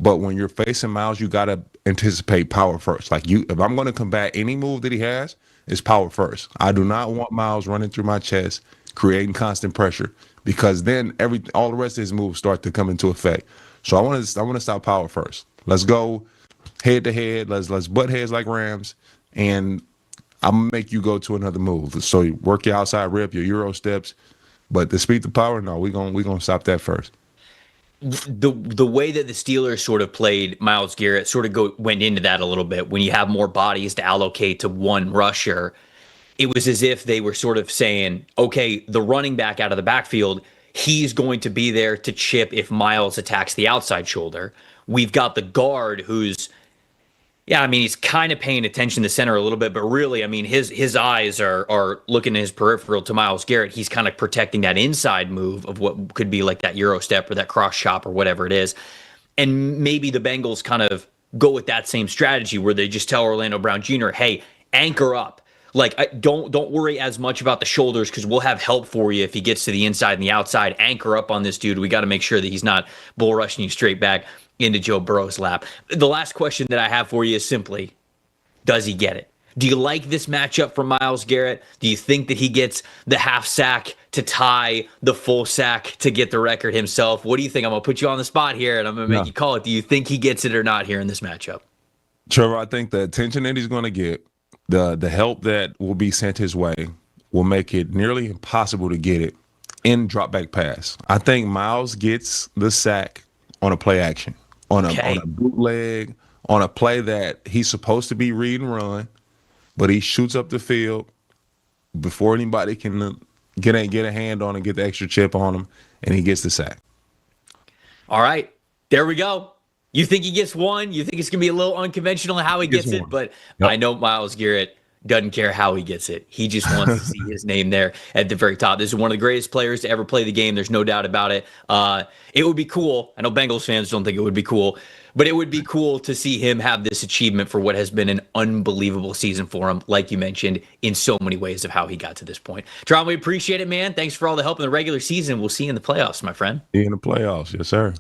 But when you're facing Myles, you got to anticipate power first. Like, if I'm going to combat any move that he has, it's power first. I do not want Myles running through my chest, creating constant pressure, because then all the rest of his moves start to come into effect. So I want to stop power first. Let's go head to head. Let's butt heads like Rams, and I'm gonna make you go to another move. So you work your outside rip, your Euro steps, but the speed to power, no, we're gonna stop that first. The way that the Steelers sort of played Myles Garrett sort of went into that a little bit. When you have more bodies to allocate to one rusher, it was as if they were sort of saying, okay, the running back out of the backfield, he's going to be there to chip if Myles attacks the outside shoulder. We've got the guard who's, yeah, I mean, he's kind of paying attention to the center a little bit, but really, I mean, his eyes are looking at his peripheral to Myles Garrett. He's kind of protecting that inside move of what could be like that Euro step or that cross chop or whatever it is. And maybe the Bengals kind of go with that same strategy where they just tell Orlando Brown Jr., hey, anchor up. Like, don't worry as much about the shoulders because we'll have help for you if he gets to the inside and the outside. Anchor up on this dude. We got to make sure that he's not bull rushing you straight back into Joe Burrow's lap. The last question that I have for you is simply, does he get it? Do you like this matchup for Myles Garrett? Do you think that he gets the half sack to tie the full sack to get the record himself? What do you think? I'm going to put you on the spot here, and I'm going to make you call it. Do you think he gets it or not here in this matchup? Trevor, I think the attention that he's going to get, the help that will be sent his way will make it nearly impossible to get it in drop back pass. I think Myles gets the sack on a play action, on a bootleg, on a play that he's supposed to be read and run, but he shoots up the field before anybody can get a hand on and get the extra chip on him, and he gets the sack. All right, there we go. You think he gets one? You think it's going to be a little unconventional how he gets it? But I know Myles Garrett doesn't care how he gets it. He just wants to see his name there at the very top. This is one of the greatest players to ever play the game. There's no doubt about it. It would be cool. I know Bengals fans don't think it would be cool, but it would be cool to see him have this achievement for what has been an unbelievable season for him, like you mentioned, in so many ways of how he got to this point. Terron, we appreciate it, man. Thanks for all the help in the regular season. We'll see you in the playoffs, my friend. See you in the playoffs. Yes, sir.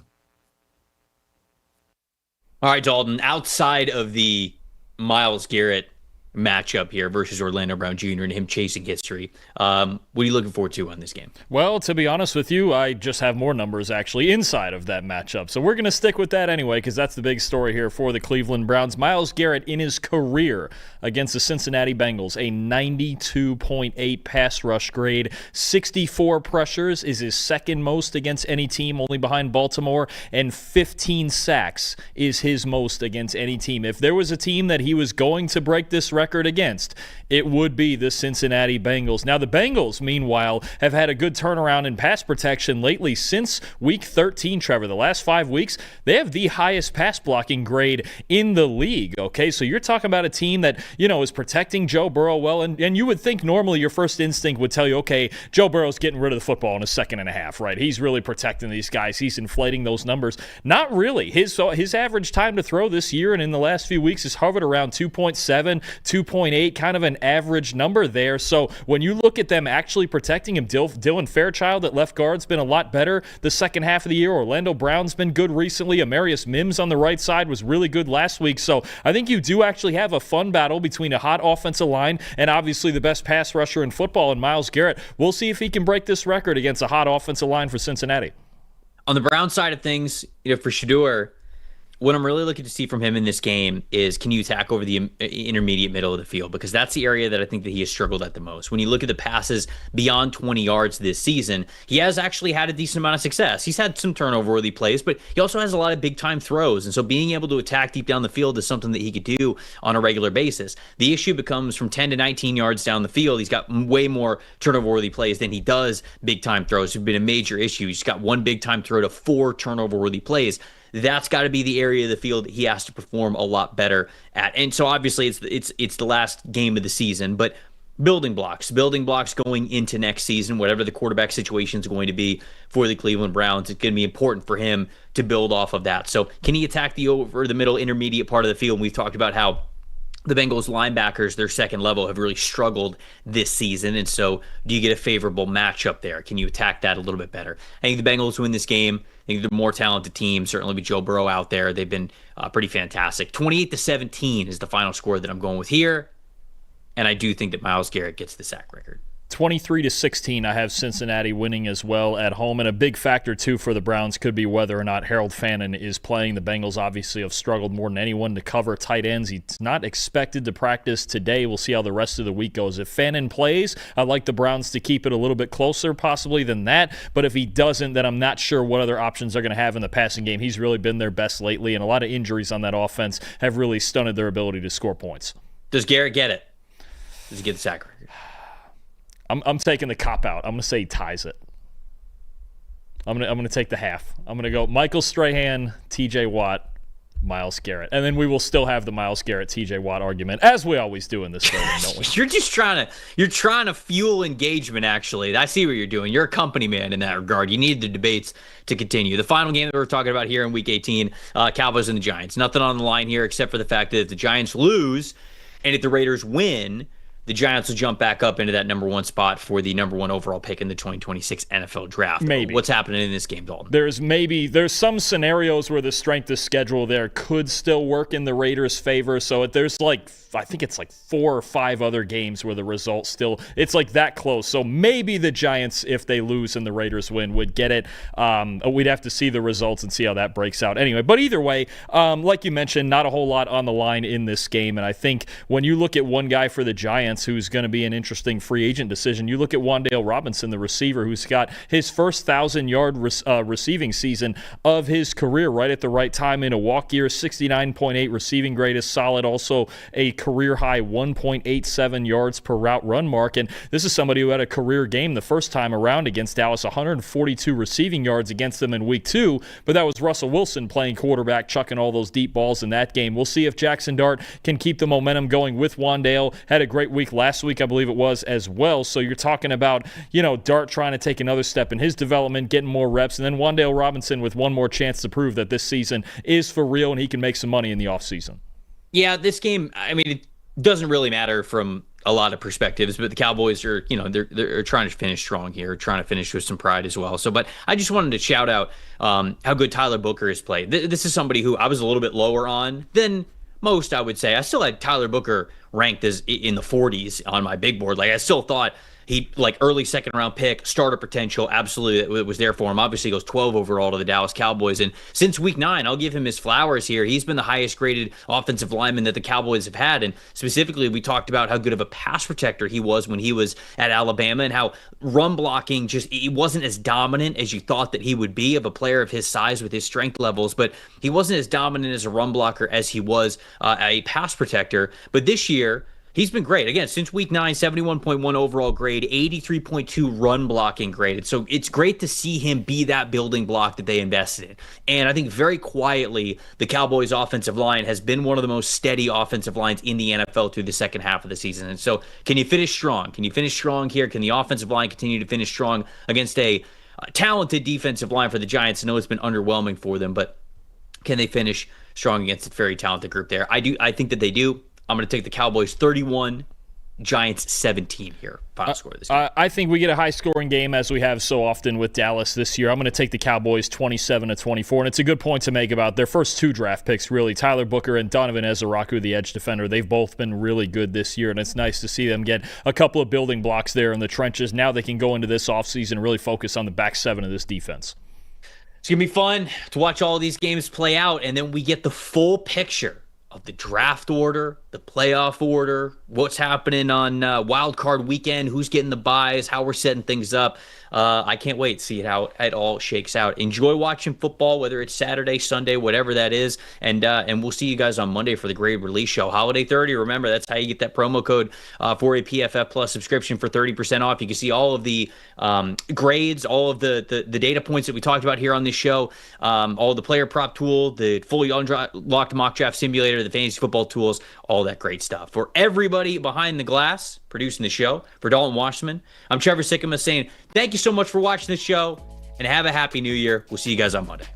All right, Dalton, outside of the Myles Garrett matchup here versus Orlando Brown Jr. and him chasing history. What are you looking forward to on this game? Well, to be honest with you, I just have more numbers actually inside of that matchup. So we're going to stick with that anyway because that's the big story here for the Cleveland Browns. Myles Garrett in his career against the Cincinnati Bengals, a 92.8 pass rush grade. 64 pressures is his second most against any team, only behind Baltimore, and 15 sacks is his most against any team. If there was a team that he was going to break this record against, it would be the Cincinnati Bengals. Now, the Bengals, meanwhile, have had a good turnaround in pass protection lately since Week 13, Trevor. The last 5 weeks, they have the highest pass blocking grade in the league, okay? So you're talking about a team that, is protecting Joe Burrow well, and you would think normally your first instinct would tell you, okay, Joe Burrow's getting rid of the football in a second and a half, right? He's really protecting these guys. He's inflating those numbers. Not really. His average time to throw this year and in the last few weeks has hovered around 2.7, 2.8, kind of an average number there. So when you look at them actually protecting him, Dylan Fairchild at left guard's been a lot better the second half of the year. Orlando Brown's been good recently. Amarius Mims on the right side was really good last week. So I think you do actually have a fun battle between a hot offensive line and obviously the best pass rusher in football in Myles Garrett. We'll see if he can break this record against a hot offensive line for Cincinnati. On the Brown side of things, for Shedeur, what I'm really looking to see from him in this game is, can you attack over the intermediate middle of the field? Because that's the area that I think that he has struggled at the most. When you look at the passes beyond 20 yards this season, he has actually had a decent amount of success. He's had some turnover-worthy plays, but he also has a lot of big-time throws. And so being able to attack deep down the field is something that he could do on a regular basis. The issue becomes from 10 to 19 yards down the field, he's got way more turnover-worthy plays than he does big-time throws. It's been a major issue. He's got one big-time throw to 4 turnover-worthy plays. That's got to be the area of the field that he has to perform a lot better at. And so obviously it's the last game of the season, but building blocks going into next season, whatever the quarterback situation is going to be for the Cleveland Browns, it's going to be important for him to build off of that. So can he attack the middle intermediate part of the field? And we've talked about how the Bengals linebackers, their second level, have really struggled this season. And so do you get a favorable matchup there? Can you attack that a little bit better? I think the Bengals win this game. I think they're a more talented team, certainly with Joe Burrow out there. They've been pretty fantastic. 28-17 is the final score that I'm going with here. And I do think that Myles Garrett gets the sack record. 23-16, I have Cincinnati winning as well at home. And a big factor, too, for the Browns could be whether or not Harold Fannin is playing. The Bengals obviously have struggled more than anyone to cover tight ends. He's not expected to practice today. We'll see how the rest of the week goes. If Fannin plays, I'd like the Browns to keep it a little bit closer possibly than that. But if he doesn't, then I'm not sure what other options they're going to have in the passing game. He's really been their best lately, and a lot of injuries on that offense have really stunted their ability to score points. Does Garrett get it? Does he get the sack record? I'm taking the cop-out. I'm going to say he ties it. I'm going to take the half. I'm going to go Michael Strahan, TJ Watt, Myles Garrett. And then we will still have the Myles Garrett, TJ Watt argument, as we always do in this building, don't we? You're trying to fuel engagement, actually. I see what you're doing. You're a company man in that regard. You need the debates to continue. The final game that we're talking about here in Week 18, Cowboys and the Giants. Nothing on the line here except for the fact that if the Giants lose and if the Raiders win, the Giants will jump back up into that number 1 spot for the number 1 overall pick in the 2026 NFL draft. Maybe. What's happening in this game, Dalton? There's some scenarios where the strength of schedule there could still work in the Raiders' favor. So there's I think it's 4 or 5 other games where the results still, it's that close. So maybe the Giants, if they lose and the Raiders win, would get it. We'd have to see the results and see how that breaks out. Anyway, but either way, like you mentioned, not a whole lot on the line in this game. And I think when you look at one guy for the Giants who's going to be an interesting free agent decision, you look at Wan'Dale Robinson, the receiver, who's got his first 1,000-yard receiving season of his career right at the right time in a walk year. 69.8 receiving grade is solid. Also a career-high 1.87 yards per route run mark. And this is somebody who had a career game the first time around against Dallas, 142 receiving yards against them in Week 2. But that was Russell Wilson playing quarterback, chucking all those deep balls in that game. We'll see if Jackson Dart can keep the momentum going with Wan'Dale. Had a great week last week, I believe it was, as well. So you're talking about, Dart trying to take another step in his development, getting more reps, and then Wan'Dale Robinson with one more chance to prove that this season is for real and he can make some money in the offseason. Yeah, this game, it doesn't really matter from a lot of perspectives, but the Cowboys are, they're trying to finish strong here, trying to finish with some pride as well. So, but I just wanted to shout out how good Tyler Booker has played. This is somebody who I was a little bit lower on than most, I would say. I still had Tyler Booker ranked as in the 40s on my big board. Like, I still thought he, like, early second round pick, starter potential, absolutely, it was there for him. Obviously, he goes 12 overall to the Dallas Cowboys. And since week 9, I'll give him his flowers here. He's been the highest graded offensive lineman that the Cowboys have had. And specifically, we talked about how good of a pass protector he was when he was at Alabama, and how run blocking he wasn't as dominant as you thought that he would be, of a player of his size with his strength levels. But he wasn't as dominant as a run blocker as he was a pass protector. But this year, he's been great. Again, since week 9, 71.1 overall grade, 83.2 run blocking graded. So it's great to see him be that building block that they invested in. And I think very quietly, the Cowboys' offensive line has been one of the most steady offensive lines in the NFL through the second half of the season. And so can you finish strong? Can you finish strong here? Can the offensive line continue to finish strong against a talented defensive line for the Giants? I know it's been underwhelming for them, but can they finish strong against a very talented group there? I think that they do. I'm going to take the Cowboys 31, Giants 17 here. Final score of this game. I think we get a high-scoring game, as we have so often with Dallas this year. I'm going to take the Cowboys 27-24, and it's a good point to make about their first 2 draft picks, really. Tyler Booker and Donovan Ezeraku, the edge defender. They've both been really good this year, and it's nice to see them get a couple of building blocks there in the trenches. Now they can go into this offseason and really focus on the back 7 of this defense. It's going to be fun to watch all these games play out, and then we get the full picture of the draft order, the playoff order, what's happening on wild card weekend, who's getting the buys, how we're setting things up. I can't wait to see how it all shakes out. Enjoy watching football, whether it's Saturday, Sunday, whatever that is. And we'll see you guys on Monday for the grade release show. Holiday 30, remember, that's how you get that promo code for a PFF Plus subscription for 30% off. You can see all of the grades, all of the data points that we talked about here on this show, all the player prop tool, the fully unlocked mock draft simulator, the fantasy football tools, all that great stuff. For everybody behind the glass producing the show, for Dalton Wasserman, I'm Trevor Sikkema saying thank you so much for watching the show, and have a happy new year. We'll see you guys on Monday.